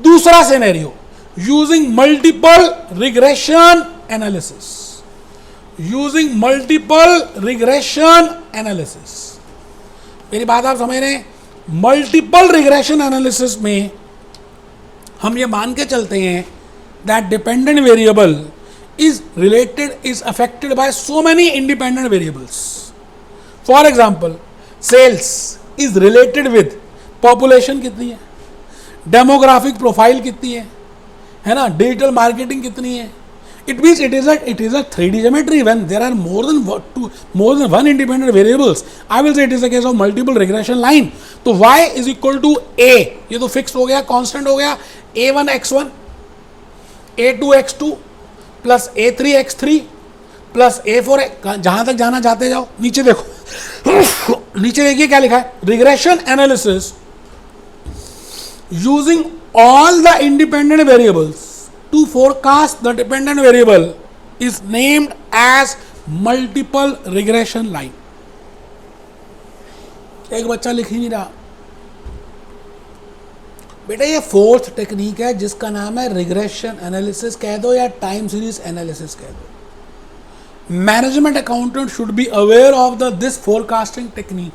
दूसरा scenario, using multiple regression analysis, मेरी बात आप समझ रहे हैं। मल्टीपल रिग्रेशन एनालिसिस में हम ये मान के चलते हैं that dependent variable is affected by so many independent variables. For example, sales is related with population कितनी है, डेमोग्राफिक प्रोफाइल कितनी है ना, डिजिटल मार्केटिंग कितनी है। It means it is a 3D geometry when there are more than one independent variables. I will say it is a case of multiple regression line. तो y is equal to a, ये तो fix हो गया, constant हो गया, a1 x1, a2 x2 plus a3 x3 plus a4, जहां तक जाना चाहते जाओ। नीचे देखो नीचे देखिए क्या लिखा है, regression analysis using all the independent variables to forecast the dependent variable is named as multiple regression line। एक बच्चा लिख ही नहीं रहा बेटा, ये फोर्थ टेक्निक है जिसका नाम है रिग्रेशन एनालिसिस कह दो या टाइम सीरीज एनालिसिस कह दो। Management accountant should be aware of this forecasting technique,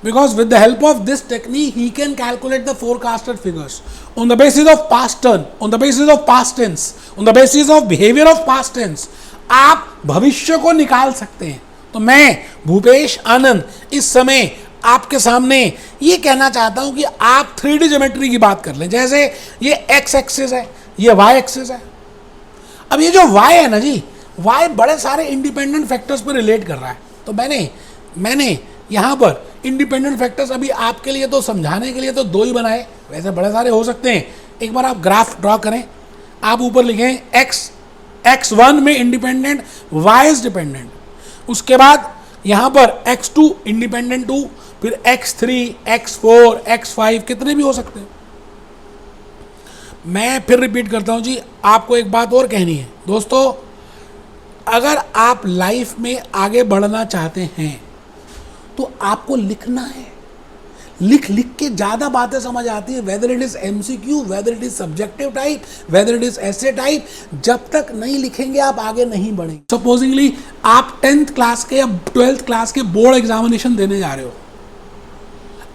because with the help of this technique he can calculate the forecasted figures on the basis of past turn, on the basis of past tense, on the basis of behavior of past tense आप भविष्य को निकाल सकते हैं। तो मैं भूपेश आनंद इस समय आपके सामने ये कहना चाहता हूं कि आप 3D ज्योमेट्री की बात कर लें। जैसे ये x एक्सिस है, ये y एक्सिस है। अब ये जो y है ना जी, y बड़े सारे इंडिपेंडेंट फैक्टर्स पर रिलेट कर रहा है। तो मैंने यहाँ पर इंडिपेंडेंट फैक्टर्स अभी आपके लिए तो समझाने के लिए तो दो ही बनाए, वैसे बड़े सारे हो सकते हैं। एक बार आप ग्राफ ड्रॉ करें, आप ऊपर लिखें x x1 में इंडिपेंडेंट, y इज डिपेंडेंट, उसके बाद यहां पर x2 इंडिपेंडेंट 2, फिर x3, x4, x5 कितने भी हो सकते हैं। मैं फिर रिपीट करता हूं जी, आपको एक बात और कहनी है दोस्तों, अगर आप लाइफ में आगे बढ़ना चाहते हैं तो आपको लिखना है। लिख लिख के ज़्यादा बातें समझ आती है, whether it is MCQ, whether it is subjective type, whether it is ऐसे टाइप। जब तक नहीं लिखेंगे आप आगे नहीं बढ़ेंगे। सपोजिंगली आप 10th क्लास के या 12th क्लास के बोर्ड एग्जामिनेशन देने जा रहे हो,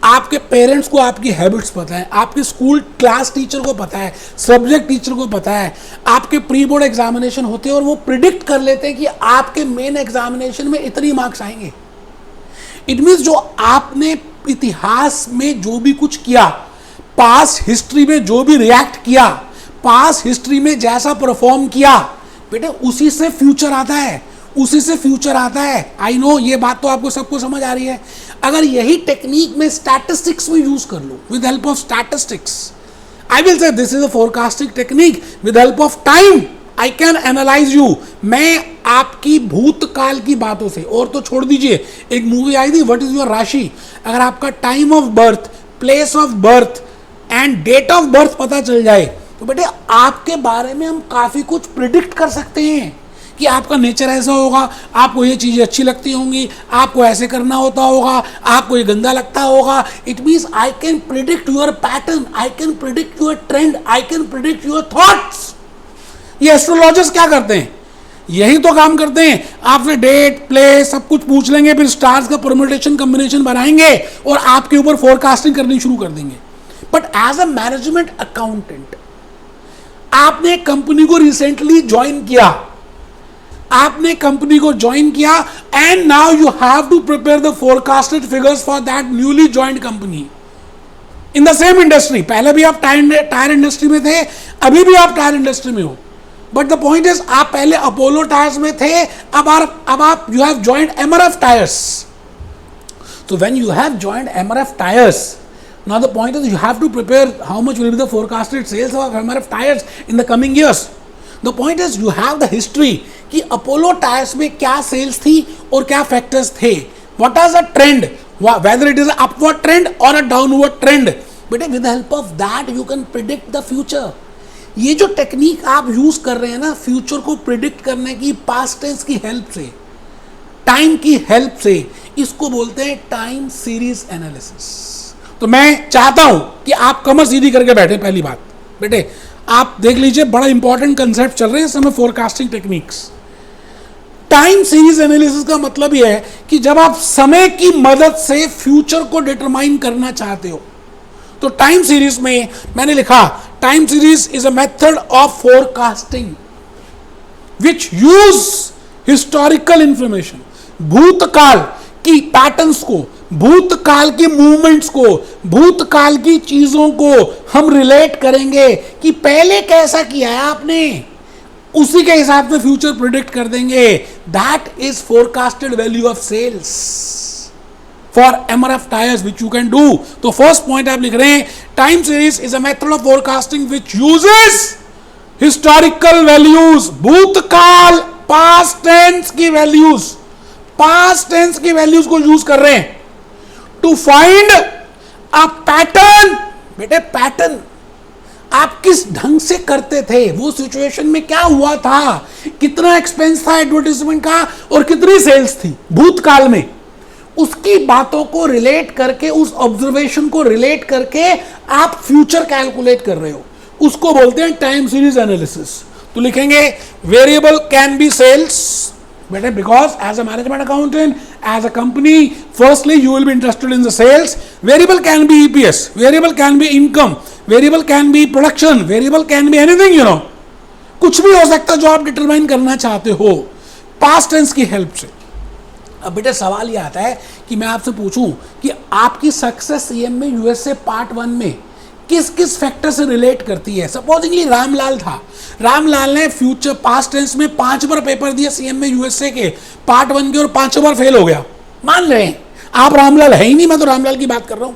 आपके पेरेंट्स को आपकी हैबिट्स पता है, आपके स्कूल क्लास टीचर को पता है, सब्जेक्ट टीचर को पता है, आपके प्री बोर्ड एग्जामिनेशन होते हैं और वो प्रिडिक्ट कर लेते हैं कि आपके मेन एग्जामिनेशन में इतनी मार्क्स आएंगे। इट मीन्स जो आपने इतिहास में जो भी कुछ किया, पास हिस्ट्री में जो भी रिएक्ट किया, पास हिस्ट्री में जैसा परफॉर्म किया, बेटे उसी से फ्यूचर आता है, उसी से फ्यूचर आता है। आई नो ये बात तो आपको सबको समझ आ रही है। अगर यही टेक्निक में स्टैटिस्टिक्स में यूज कर लो, with help of statistics, I will say this is a forecasting technique. With help of time I can analyse you. मैं आपकी भूतकाल की बातों से, और तो छोड़ दीजिए, एक मूवी आई थी व्हाट इज योर राशि, अगर आपका time of birth, place of birth and date of birth पता चल जाए तो बेटे आपके बारे में हम काफी कुछ प्रिडिक्ट कर सकते हैं कि आपका नेचर ऐसा होगा, आपको ये चीजें अच्छी लगती होंगी, आपको ऐसे करना होता होगा, आपको ये गंदा लगता होगा। It means I can predict your pattern, I can predict your trend, I can predict your thoughts. ये एस्ट्रोलॉजर्स क्या करते हैं, यही तो काम करते हैं। आपसे डेट, प्लेस सब कुछ पूछ लेंगे, फिर स्टार्स का परम्यूटेशन कॉम्बिनेशन बनाएंगे और आपके ऊपर फोरकास्टिंग करनी शुरू कर देंगे। But as a management accountant, आपने कंपनी को रिसेंटली ज्वाइन किया, आपने कंपनी को ज्वाइन किया and now you have to prepare the forecasted figures for that newly joined company in the same industry. पहले भी आप टायर इंडस्ट्री में थे, अभी भी आप टायर इंडस्ट्री में हो, बट द पॉइंट इज आप पहले अपोलो टायर्स में थे, अब आप you have joined MRF tyres. So when you have joined MRF tires, now the point is you have to prepare how much will be the forecasted sales of MRF tires in the coming years. The point is you have the history कि Apollo tyres में क्या sales थी और क्या factors थे, what is the trend, whether it is an upward trend or a downward trend. बेटे with the help of that you can predict the future. ये जो टेक्निक आप यूज कर रहे हैं ना फ्यूचर को प्रिडिक्ट करने की, पास्ट टेंस की हेल्प से, टाइम की हेल्प से, इसको बोलते हैं टाइम सीरीज एनालिसिस। तो मैं चाहता हूं कि आप कमर सीधी करके बैठे। पहली बात बेटे आप देख लीजिए, बड़ा इंपॉर्टेंट कंसेप्ट चल रहे हैं इस समय, forecasting techniques. Time series analysis का मतलब यह है कि जब आप समय की मदद से फ्यूचर को डिटरमाइन करना चाहते हो तो टाइम सीरीज में मैंने लिखा, time series is a method of forecasting which use historical information. भूतकाल की पैटर्न्स को, भूतकाल की मूवमेंट्स को, भूतकाल की चीजों को हम रिलेट करेंगे कि पहले कैसा किया है आपने, उसी के हिसाब से फ्यूचर प्रिडिक्ट कर देंगे। That is forecasted value of sales for MRF tyres which you can do. तो फर्स्ट पॉइंट आप लिख रहे हैं, time series is a method of forecasting which uses historical values, भूतकाल पास्ट टेंस की वैल्यूज, पास्ट टेंस की values को use कर रहे हैं टू फाइंड अ पैटर्न। बेटे पैटर्न आप किस ढंग से करते थे, वो सिचुएशन में क्या हुआ था, कितना एक्सपेंस था एडवर्टाइजमेंट का और कितनी सेल्स थी भूतकाल में, उसकी बातों को रिलेट करके, उस ऑब्जर्वेशन को रिलेट करके आप फ्यूचर कैलकुलेट कर रहे हो, उसको बोलते हैं टाइम सीरीज एनालिसिस। तो लिखेंगे वेरिएबल कैन बी सेल्स, बेटे because as a management accountant, as a company, firstly you will be interested in the sales. Variable can be EPS, variable can be income, variable can be production, variable can be anything, you know, कुछ भी हो सकता है जो आप determine करना चाहते हो पास्ट टेंस की हेल्प से। अब बेटे सवाल ये आता है कि मैं आपसे पूछूं कि आपकी सक्सेस CM में USA पार्ट 1 में किस किस फैक्टर से रिलेट करती है। सपोजिंगली रामलाल था, रामलाल ने फ्यूचर पास्ट टेंस में 5 बार पेपर दिए CM में USA के पार्ट 1 के और 5 बार फेल हो गया। मान रहे हैं आप रामलाल है ही नहीं, मैं तो रामलाल की बात कर रहा हूं।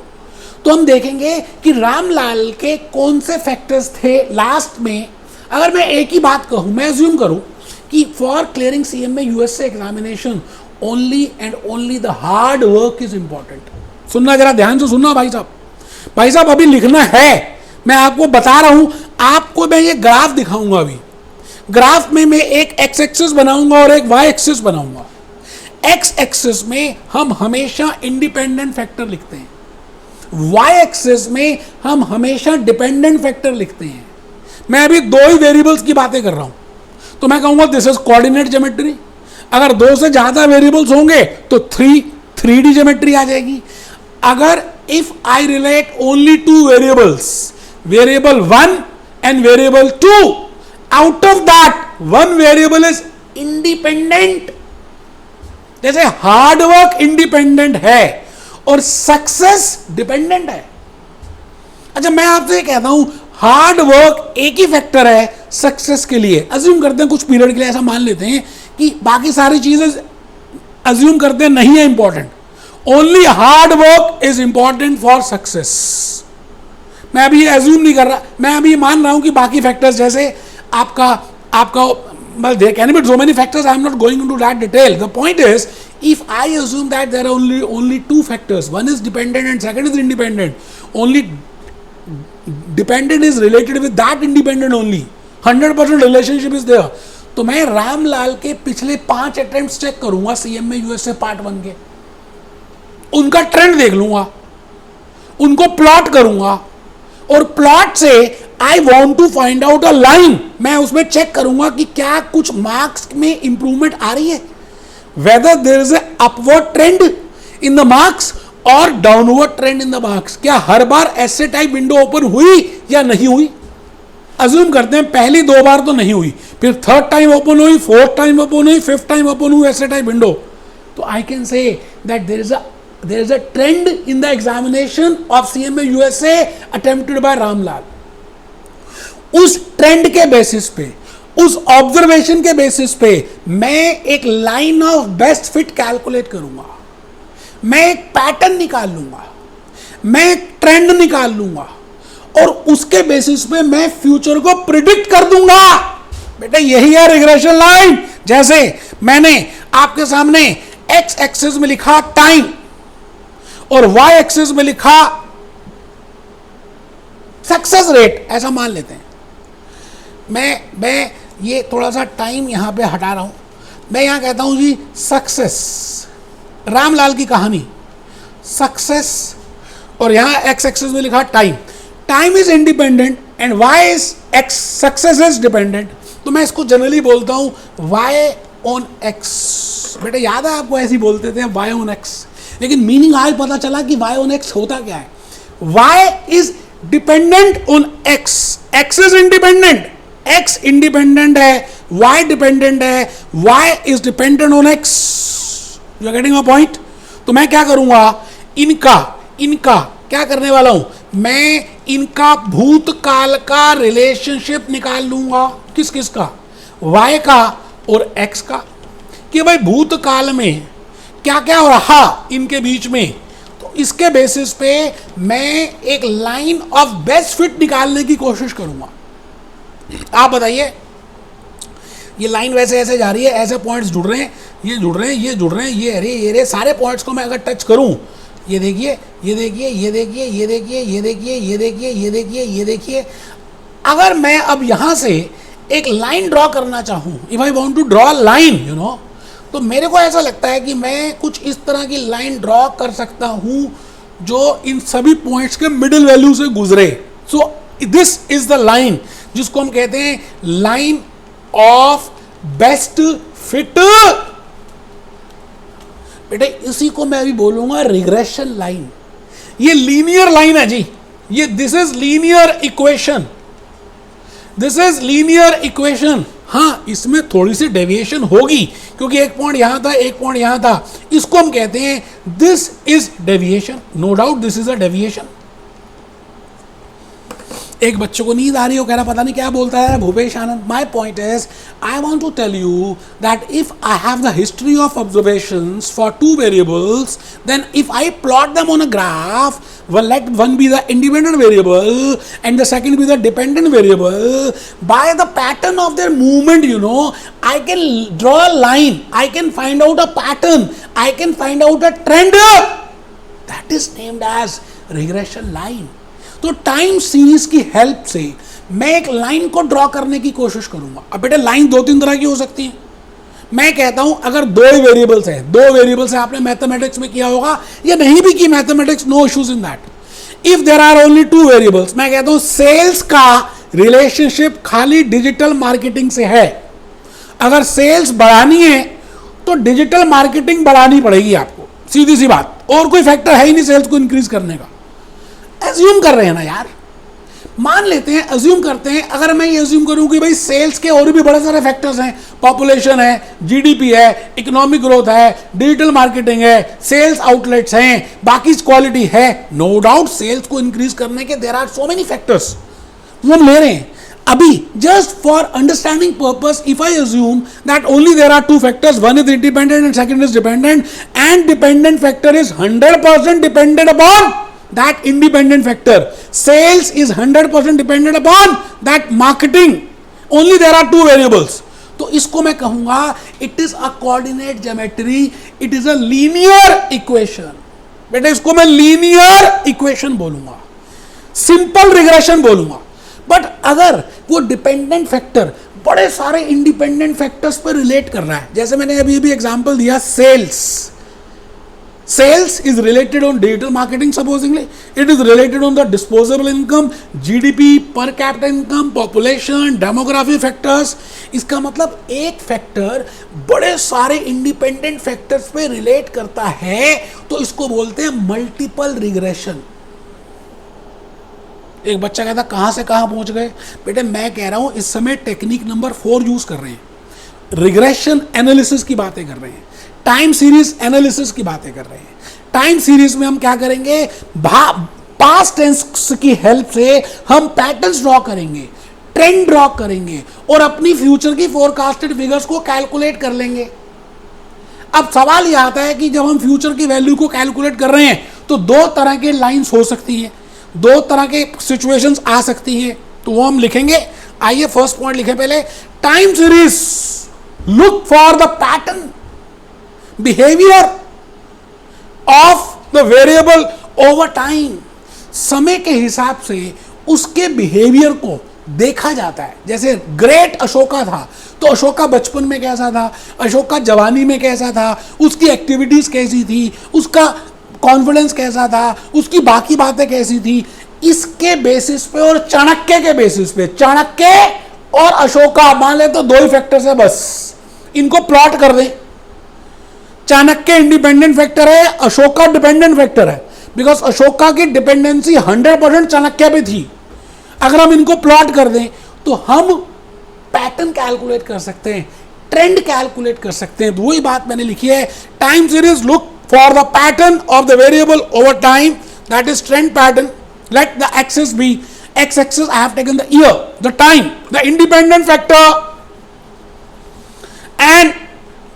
तो हम देखेंगे कि रामलाल के कौन से फैक्टर्स थे लास्ट में। अगर मैं एक ही बात कहूं, मैं अज्यूम करूं कि for clearing CMA USA examination only and only the hard work is important. सुनना, जरा ध्यान से सुनना भाई साहब। भाई साहब अभी लिखना है, मैं आपको बता रहा हूं, आपको मैं ये ग्राफ दिखाऊंगा अभी। ग्राफ में मैं एक एक्स एक्सिस बनाऊंगा और एक वाई एक्सिस बनाऊंगा। एक्स एक्सिस में हम हमेशा इंडिपेंडेंट फैक्टर लिखते हैं, वाई एक्सिस में हम हमेशा डिपेंडेंट फैक्टर लिखते हैं। मैं अभी दो ही वेरिएबल्स की बातें कर रहा हूं, तो मैं कहूंगा दिस इज कोऑर्डिनेट ज्योमेट्री। अगर दो से ज्यादा वेरिएबल्स होंगे तो 3D ज्योमेट्री आ जाएगी। अगर if I relate only two variables, variable 1 and variable 2, out of that one variable is independent. जैसे हार्ड वर्क इंडिपेंडेंट है और सक्सेस डिपेंडेंट है। अच्छा, मैं आपसे कहता हूं हार्ड वर्क एक ही फैक्टर है सक्सेस के लिए। अज्यूम करते हैं कुछ पीरियड के लिए ऐसा मान लेते हैं कि बाकी सारी चीजें अज्यूम करते हैं नहीं है important, only hard work is important for success. मैं अभी अज्यूम नहीं कर रहा, मैं अभी मान रहा हूं कि बाकी फैक्टर्स जैसे आपका well, there can be so many factors. I am not going into that detail. The point is, if I assume that there are only two factors, one is dependent and second is independent, only dependent is related with that independent only, 100% relationship is there. तो मैं रामलाल के पिछले 5 attempts check करूंगा CMA USA part 1 के, उनका trend देख लूंगा, उनको प्लॉट करूंगा और प्लॉट से I want to find out a line. मैं उसमें चेक करूंगा कि क्या कुछ मार्क्स में इंप्रूवमेंट आ रही है, whether there is a upward trend in the marks और downward trend in the marks. क्या हर बार ऐसे टाइप विंडो ओपन हुई या नहीं हुई? अज्यूम करते हैं पहली 2 बार तो नहीं हुई, फिर थर्ड टाइम ओपन हुई, फोर्थ टाइम ओपन हुई, फिफ्थ टाइम ओपन हुई, ऐसे टाइप विंडो, तो I can say that there is a trend in the examination of CMA USA attempted by Ramlal. उस ट्रेंड के बेसिस पे, उस ऑब्जर्वेशन के बेसिस पे मैं एक line of best fit calculate करूंगा, मैं एक पैटर्न निकाल लूंगा, मैं एक ट्रेंड निकाल लूंगा और उसके बेसिस पे मैं फ्यूचर को प्रिडिक्ट कर दूंगा। बेटा यही है रिग्रेशन लाइन। जैसे मैंने आपके सामने एक्स एक्सिस में लिखा टाइम और वाई एक्सिस में लिखा सक्सेस रेट, ऐसा मान लेते हैं। मैं ये थोड़ा सा टाइम यहां पे हटा रहा हूं, मैं यहां कहता हूं जी सक्सेस, रामलाल की कहानी सक्सेस, और यहां एक्स एक्सिस में लिखा time. Time is independent and y is x, success is dependent. तो मैं इसको जनरली बोलता हूं वाई ऑन एक्स। बेटा याद है आपको, ऐसे ही बोलते थे वाई ऑन एक्स, लेकिन मीनिंग आज पता चला कि वाई ऑन एक्स होता क्या है। Y is dependent on x, x is independent, x independent है, वाई डिपेंडेंट है, y is dependent on x. You are getting my point? तो मैं क्या करूंगा, इनका क्या करने वाला हूं, मैं इनका भूतकाल का रिलेशनशिप निकाल लूंगा। किस किस का, वाई का और एक्स का, कि भाई भूतकाल में क्या क्या रहा इनके बीच में। तो इसके बेसिस पे मैं एक लाइन ऑफ बेस्ट फिट निकालने की कोशिश करूंगा। आप बताइए, ये लाइन वैसे ऐसे जा रही है, ऐसे पॉइंट्स जुड़ रहे हैं, ये जुड़ रहे हैं, ये जुड़ रहे हैं, ये रे सारे पॉइंट्स को मैं अगर टच करूं, ये देखिए, ये देखिए, ये देखिए, ये देखिए, ये देखिए, ये देखिए, ये देखिए, ये देखिए। अगर मैं अब यहां से एक लाइन ड्रॉ करना चाहूं, if I want to draw line, you know, तो मेरे को ऐसा लगता है कि मैं कुछ इस तरह की लाइन ड्रॉ कर सकता हूं जो इन सभी पॉइंट्स के मिडिल वैल्यू से गुजरे। So this is the line जिसको हम कहते हैं लाइन ऑफ बेस्ट फिट। बेटा इसी को मैं अभी बोलूंगा रिग्रेशन लाइन। ये लीनियर लाइन है जी, ये this is linear equation, this is linear equation. हाँ, इसमें थोड़ी सी डेविएशन होगी क्योंकि एक पॉइंट यहां था, एक पॉइंट यहां था, इसको हम कहते हैं this is deviation, no doubt this is a deviation. एक बच्चे को नींद आ रही हो, कह रहा पता नहीं क्या बोलता है Bhupesh Anand. My point is I want to tell you that if I have the history of observations for two variables, then if I plot them on a graph, let one be the independent variable and the second be the dependent variable, by the pattern of their movement, you know, I can draw a line, I can find out a pattern, I can find out a trend. That is named as regression line. तो time series की help से मैं एक line को draw करने की कोशिश करूंगा. अब बेटे लाइन दो तीन तरह की हो सकती है. मैं कहता हूं अगर दो वेरिएबल्स हैं, दो वेरिएबल्स आपने मैथमेटिक्स में किया होगा या नहीं भी की mathematics, no issues in that. If there are only two variables, मैं कहता हूं सेल्स का रिलेशनशिप खाली डिजिटल मार्केटिंग से है. अगर सेल्स बढ़ानी है तो डिजिटल मार्केटिंग बढ़ानी पड़ेगी आपको, सीधी सी बात. और कोई फैक्टर है ही नहीं सेल्स को इंक्रीज करने का. एज्यूम कर रहे हैं ना यार, मान लेते हैं, अज्यूम करते हैं. अगर मैं ये अज्यूम करूं कि भाई सेल्स के और भी बड़े सारे फैक्टर्स हैं, पॉपुलेशन है, जीडीपी है, इकोनॉमिक ग्रोथ है, डिजिटल मार्केटिंग है, सेल्स आउटलेट्स हैं, बाकी क्वालिटी है, नो डाउट सेल्स को इंक्रीज करने के there are so many factors, वो हम ले रहे हैं. अभी just for understanding purpose, if I assume that only there are two factors, one is independent and second is dependent, and dependent factor is 100% dependent upon that independent factor, sales is 100% dependent upon that marketing, only there are two variables. तो इसको मैं कहूंगा it is a coordinate geometry, it is a linear equation. बेटा इसको मैं linear equation बोलूंगा, simple regression बोलूंगा. But अगर वो डिपेंडेंट फैक्टर बड़े सारे इंडिपेंडेंट फैक्टर्स पर रिलेट कर रहा है, जैसे मैंने अभी भी एग्जांपल दिया, Sales is related on digital marketing, supposingly. It is related on the disposable income, GDP, per capita income, population, demography factors. इसका मतलब एक फैक्टर बड़े सारे इंडिपेंडेंट फैक्टर्स पे रिलेट करता है, तो इसको बोलते हैं मल्टीपल रिग्रेशन. एक बच्चा कहता कहां से कहां पहुंच गए. बेटे मैं कह रहा हूं इस समय टेक्निक नंबर 4 यूज कर रहे हैं, रिग्रेशन एनालिसिस की बातें कर रहे हैं, टाइम सीरीज एनालिसिस की बातें कर रहे हैं. टाइम सीरीज में हम क्या करेंगे, पास्ट टेंस की हेल्प से हम पैटर्न्स ड्रॉ करेंगे, ट्रेंड ड्रॉ करेंगे और अपनी फ्यूचर की फोरकास्टेड फिगर्स को कैलकुलेट कर लेंगे. अब सवाल यह आता है कि जब हम फ्यूचर की वैल्यू को कैलकुलेट कर रहे हैं तो दो तरह के लाइंस हो सकती हैं, दो तरह के सिचुएशंस आ सकती हैं, तो वो हम लिखेंगे. आइए फर्स्ट पॉइंट लिखें पहले. Time series look for the pattern behaviour of the variable over time. समय के हिसाब से उसके बिहेवियर को देखा जाता है. जैसे ग्रेट अशोका था तो अशोका बचपन में कैसा था, अशोका जवानी में कैसा था, उसकी एक्टिविटीज कैसी थी, उसका कॉन्फिडेंस कैसा था, उसकी बाकी बातें कैसी थी, इसके बेसिस पे और चाणक्य के बेसिस पे, चाणक्य और अशोका मान ले तो दो ही फैक्टर्स है बस, इनको प्लॉट कर दें. चाणक्य इंडिपेंडेंट फैक्टर है, अशोका डिपेंडेंट फैक्टर है, बिकॉज अशोका की डिपेंडेंसी 100% चाणक्य पे थी. अगर हम इनको प्लॉट कर दें तो हम पैटर्न कैलकुलेट कर सकते हैं, ट्रेंड कैलकुलेट कर सकते हैं. तो वही बात मैंने लिखी है, time series look for the pattern of the variable over time, that is trend pattern. Let the axis be x axis, I have taken the year, the time, the independent factor, and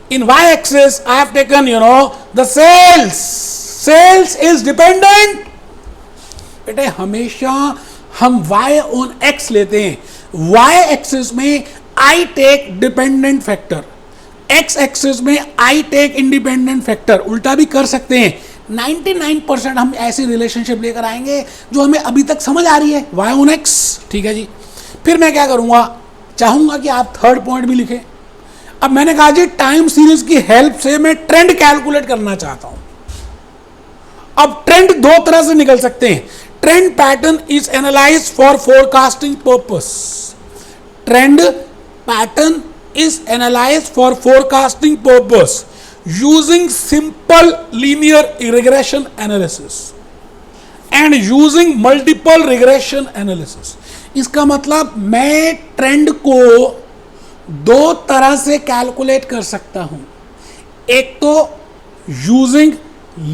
in y axis I have taken, you know, the sales. Sales is dependent. बेटे हमेशा हम y on x लेते हैं. y axis में I take dependent factor, x axis में I take independent factor. उल्टा भी कर सकते हैं. 99% हम ऐसी रिलेशनशिप लेकर आएंगे जो हमें अभी तक समझ आ रही है, y on x. ठीक है जी. फिर मैं क्या करूंगा, चाहूंगा कि आप थर्ड पॉइंट भी लिखें. अब मैंने कहा जी टाइम सीरीज की हेल्प से मैं ट्रेंड कैलकुलेट करना चाहता हूं. अब ट्रेंड दो तरह से निकल सकते हैं. Trend pattern is analyse for forecasting purpose. Trend pattern is analyzed for forecasting purpose using simple linear regression analysis and using multiple regression analysis. इसका मतलब मैं ट्रेंड को दो तरह से कैलकुलेट कर सकता हूं. एक तो यूजिंग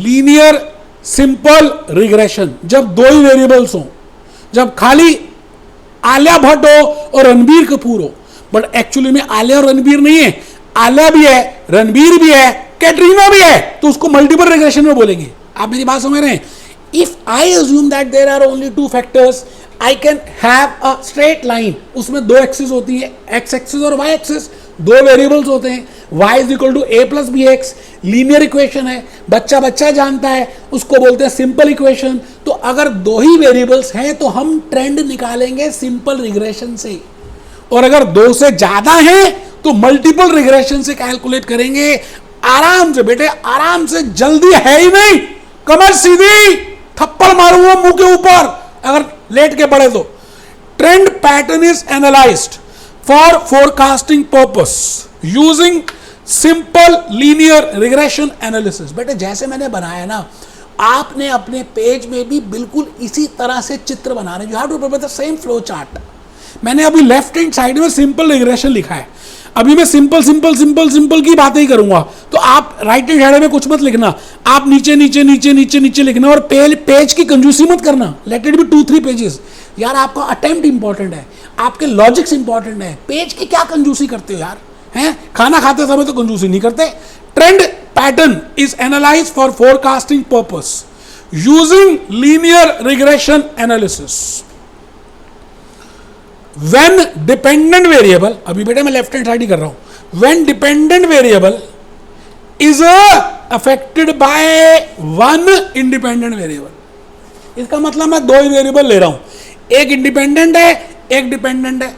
लीनियर सिंपल रिग्रेशन, जब दो ही वेरिएबल्स हों, जब खाली आलिया भट्ट हो और रणबीर कपूर हो, बट एक्चुअली में आलिया और रणबीर नहीं है, आलिया भी है, रणबीर भी है, कैटरीना भी है, तो उसको मल्टीपल रिग्रेशन में बोलेंगे। आप मेरी बात समझ रहे हैं? If I assume that there are only two factors, I can have a straight line, उसमें दो एक्सिस होती है, एक्स एक्सिस और वाई एक्सिस, दो वेरिएबल्स होते हैं, y is equal to a plus b x, linear equation है, बच्चा बच्चा जानता है, उसको बोलते हैं सिंपल इक्वेशन। तो अगर दो ही वेरिएबल्स हैं तो हम ट्रेंड निकालेंगे सिंपल रिग्रेशन से, और अगर दो से ज्यादा हैं तो मल्टीपल रिग्रेशन से कैलकुलेट करेंगे। आराम से बेटे, आराम से, जल्दी है ही नहीं, कमर सीधी, थप्पड़ मारूंगा मुंह के ऊपर अगर लेट के पड़े तो। Trend pattern is analysed for forecasting purpose using simple linear regression analysis. बेटे जैसे मैंने बनाया ना, आपने अपने पेज में भी बिल्कुल इसी तरह से चित्र बनाने, you have to prepare the same flow chart. मैंने अभी लेफ्ट हैंड साइड में सिंपल रिग्रेशन लिखा है, अभी मैं सिंपल सिंपल सिंपल सिंपल की बातें ही करूंगा, तो आप राइट हैंड साइड में कुछ मत लिखना, आप नीचे नीचे नीचे नीचे नीचे लिखना, और पेज की कंजूसी मत करना। Let it be 2-3 pages. यार आपका अटेम्प्ट इंपॉर्टेंट है, आपके लॉजिक्स इंपॉर्टेंट है, पेज की क्या कंजूसी करते हो यार, हैं? खाना खाते समय तो कंजूसी नहीं करते। Trend pattern is analyse for forecasting purpose using linear regression analysis. When dependent variable, अभी बेटे मैं लेफ्ट हैंड साइड ही कर रहा हूं, when dependent variable is affected by one independent variable, इसका मतलब मैं दो ही वेरिएबल ले रहा हूं, एक इंडिपेंडेंट है एक डिपेंडेंट है,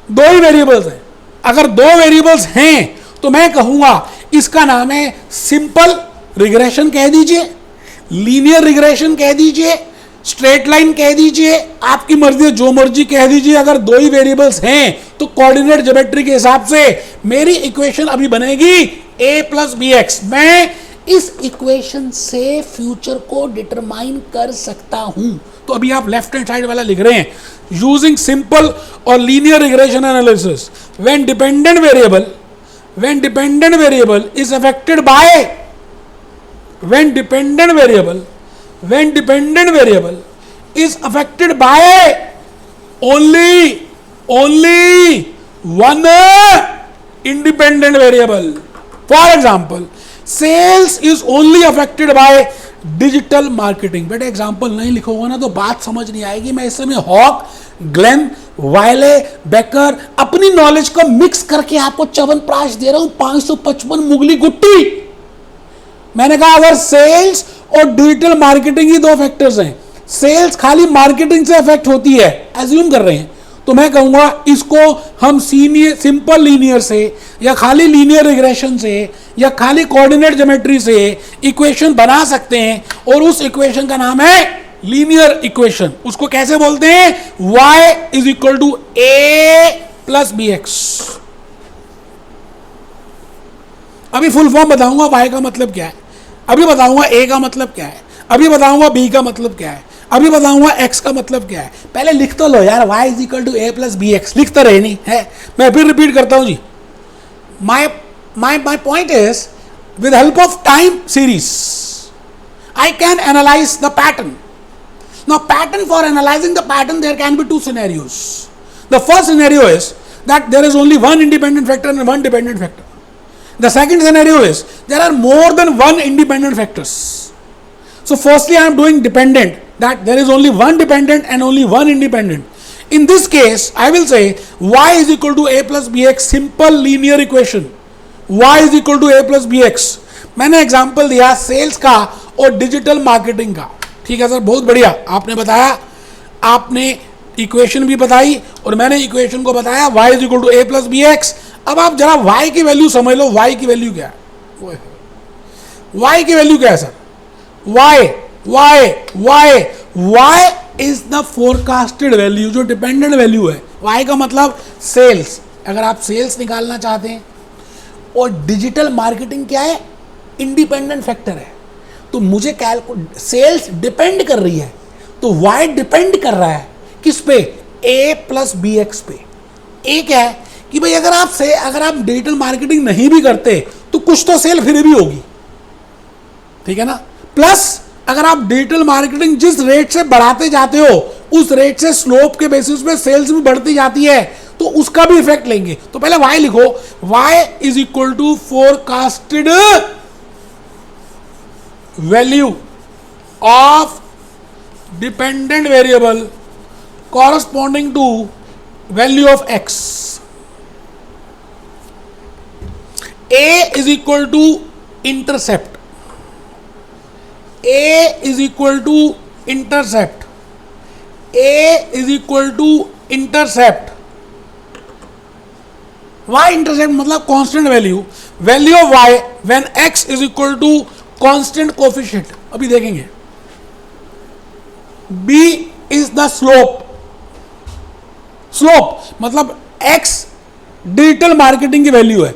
दो ही वेरिएबल्स हैं। अगर दो वेरिएबल्स हैं तो मैं कहूंगा इसका नाम है सिंपल रिग्रेशन कह दीजिए, लीनियर रिग्रेशन कह दीजिए, स्ट्रेट लाइन कह दीजिए, आपकी मर्जी, जो मर्जी कह दीजिए। अगर दो ही वेरिएबल्स हैं तो कोऑर्डिनेट ज्योमेट्री के हिसाब से मेरी इक्वेशन अभी बनेगी a प्लस बी एक्स। मैं इस इक्वेशन से फ्यूचर को डिटरमाइन कर सकता हूं। तो अभी आप लेफ्ट हैंड साइड वाला लिख रहे हैं, यूजिंग सिंपल और linear regression analysis when dependent variable is affected by when dependent variable is affected by only one independent variable. For example, sales is only affected by digital marketing. बेटे example नहीं लिखोगे ना तो बात समझ नहीं आएगी। मैं इस समय हॉक, ग्लेन, वायले, बेकर, अपनी नॉलेज को मिक्स करके आपको च्यवनप्राश दे रहा हूं, 555 मुगली गुट्टी। मैंने कहा अगर सेल्स और डिजिटल मार्केटिंग ही दो फैक्टर्स हैं, सेल्स खाली मार्केटिंग से अफेक्ट होती है, एज्यूम कर रहे हैं, तो मैं कहूंगा इसको हम सिंपल लीनियर से या खाली लीनियर रिग्रेशन से या खाली कोऑर्डिनेट ज्योमेट्री से इक्वेशन बना सकते हैं, और उस इक्वेशन का नाम है लीनियर इक्वेशन। उसको कैसे बोलते हैं? y is equal to a plus b x. अभी फुल फॉर्म बताऊंगा y का मतलब क्या है, अभी बताऊंगा a का मतलब क्या है, अभी बताऊंगा b का मतलब क्या है, अभी बताऊंगा x का मतलब क्या है। पहले लिख तो लो यार, y is equal to a plus b x. लिखता रहे नहीं है, मैं फिर रिपीट करता हूं जी। my point is, with help of time series I can analyze the pattern. Now pattern, for analyzing the pattern there can be two scenarios. The first scenario is that there is only one independent factor and one dependent factor. The second scenario is there are more than one independent factors. So firstly I am doing dependent, that there is only one dependent and only one independent. In this case I will say y is equal to a plus bx, simple linear equation, y is equal to a plus bx. मैंने example दिया sales का और digital marketing का। ठीक है sir, बहुत बढ़िया, आपने बताया, आपने इक्वेशन भी बताई और मैंने इक्वेशन को बताया y is equal to a plus b x. अब आप जरा y की वैल्यू समझ लो, y की वैल्यू क्या है? y की वैल्यू क्या है sir? y is the forecasted value, जो डिपेंडेंट वैल्यू है। y का मतलब सेल्स, अगर आप सेल्स निकालना चाहते हैं, और डिजिटल मार्केटिंग क्या है? इंडिपेंडेंट फैक्टर है। तो मुझे सेल्स डिपेंड कर रही है, तो y डिपेंड कर रहा है किस पे? a प्लस बी एक्स पे। a क्या है कि भाई अगर आप डिजिटल मार्केटिंग नहीं भी करते तो कुछ तो सेल फिर भी होगी, ठीक है ना। प्लस अगर आप डिजिटल मार्केटिंग जिस रेट से बढ़ाते जाते हो उस रेट से स्लोप के बेसिस पे सेल्स भी बढ़ती जाती है, तो उसका भी इफेक्ट लेंगे। तो पहले y लिखो, y is equal to forecasted value of dependent variable corresponding to value of x। a is equal to intercept, a is equal to intercept, a is equal to intercept, y intercept मतलब constant value, value of y when x is equal to constant coefficient. अभी देखेंगे b is the slope, slope मतलब x digital marketing की वैल्यू है,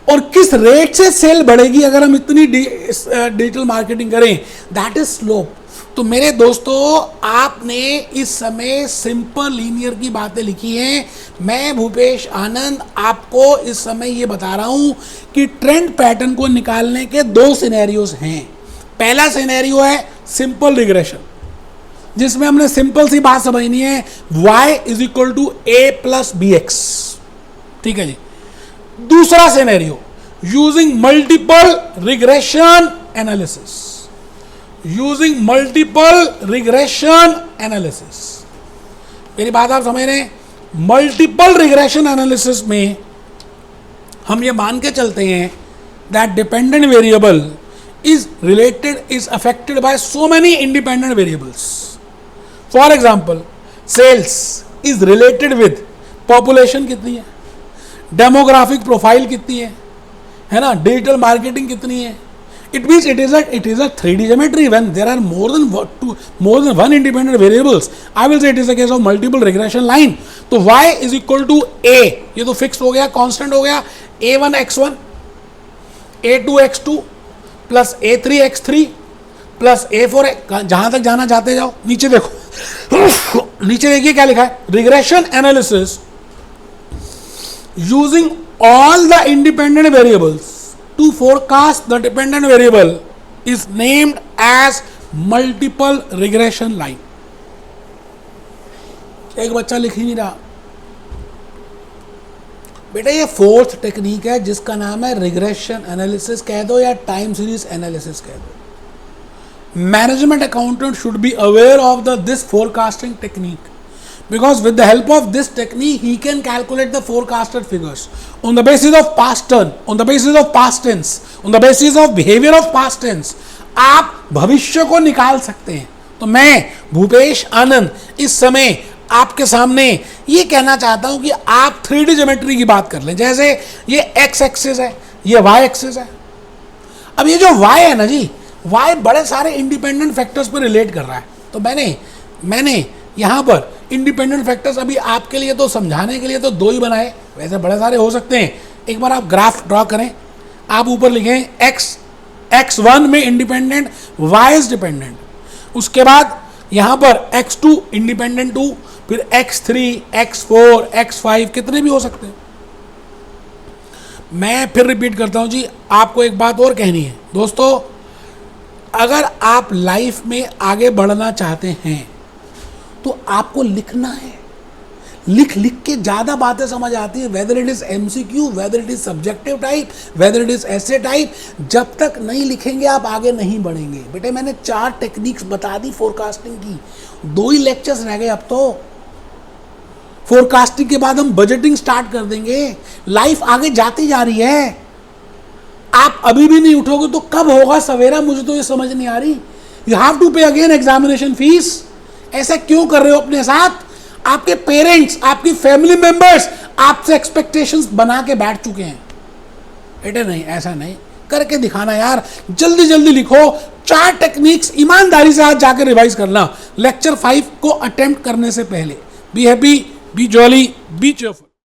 और किस rate से सेल बढ़ेगी अगर हम इतनी डिजिटल मार्केटिंग करें, दैट इज स्लोप। तो मेरे दोस्तों, आपने इस समय सिंपल लीनियर की बातें लिखी हैं। मैं भूपेश आनंद आपको इस समय ये बता रहा हूं कि ट्रेंड पैटर्न को निकालने के दो सिनेरियोज हैं। पहला सिनेरियो है सिंपल रिग्रेशन, जिसमें हमने सिंपल सी बात समझनी है, y is equal to a plus b x. ठीक है जी। दूसरा scenario using multiple regression analysis, using multiple regression analysis. मेरी बात आप समझ रहे हैं? मल्टीपल रिग्रेशन एनालिसिस में हम ये मान के चलते हैं that dependent variable is related, is affected by so many independent variables. For example, sales is related with population कितनी है, demographic profile कितनी है ना, digital marketing कितनी है. It means it is a 3D geometry when there are more than one independent variables. I will say it is a case of multiple regression line. तो y is equal to a, ये तो fixed हो गया, constant हो गया, a1 x1, a2 x2 plus a3 x3 plus a4, जहां तक जाना चाहते जाओ. नीचे देखो, नीचे देखिए क्या लिखा है, regression analysis using all the independent variables to forecast the dependent variable is named as multiple regression line. एक बच्चा लिख ही नहीं रहा बेटा, ये फोर्थ टेक्निक है जिसका नाम है रिग्रेशन एनालिसिस कह दो या टाइम सीरीज एनालिसिस कह दो. Management accountant should be aware of this forecasting technique because with the help of this technique he can calculate the forecasted figures on the basis of past turn, on the basis of past tense, on the basis of behavior of past tense आप भविष्य को निकाल सकते हैं. तो मैं भूपेश आनंद इस समय आपके सामने ये कहना चाहता हूं कि आप 3D ज्योमेट्री की बात कर लें. जैसे ये x एक्सिस है, ये y एक्सिस है. अब ये जो y है ना जी, y बड़े सारे इंडिपेंडेंट फैक्टर्स पर रिलेट कर रहा है. तो मैंने यहाँ पर इंडिपेंडेंट फैक्टर्स अभी आपके लिए तो समझाने के लिए तो दो ही बनाए, वैसे बड़े सारे हो सकते हैं. एक बार आप ग्राफ ड्रॉ करें, आप ऊपर लिखें x1 में इंडिपेंडेंट, y इज डिपेंडेंट, उसके बाद यहाँ पर x2 इंडिपेंडेंट 2, फिर x3, x4, x5 कितने भी हो सकते हैं. मैं फिर रिपीट करता हूँ जी, आपको एक बात और कहनी है दोस्तों, अगर आप लाइफ में आगे बढ़ना चाहते हैं तो आपको लिखना है. लिख के ज़्यादा बातें समझ आती है, whether it is MCQ, whether it is subjective type, whether it is ऐसे टाइप. जब तक नहीं लिखेंगे आप आगे नहीं बढ़ेंगे. बेटे मैंने 4 टेक्निक्स बता दी फोरकास्टिंग की, 2 ही लेक्चर्स रह गए अब तो. फोरकास्टिंग के बाद हम बजटिंग स्टार्ट कर देंगे. लाइफ आगे जाती जा रही है, आप अभी भी नहीं उठोगे तो कब होगा सवेरा, मुझे तो ये समझ नहीं आ रही. यू हैव टू पे अगेन एग्जामिनेशन फीस. ऐसा क्यों कर रहे हो अपने साथ? आपके पेरेंट्स, आपकी फैमिली मेंबर्स आपसे एक्सपेक्टेशंस बना के बैठ चुके हैं. बेटे नहीं, ऐसा नहीं, करके दिखाना यार. जल्दी जल्दी लिखो. 4 टेक्निक्स ईमानदारी से आज जाकर रिवाइज करना लेक्चर 5 को अटेम्प्ट करने से पहले. Be happy, B jolly, B cheerful.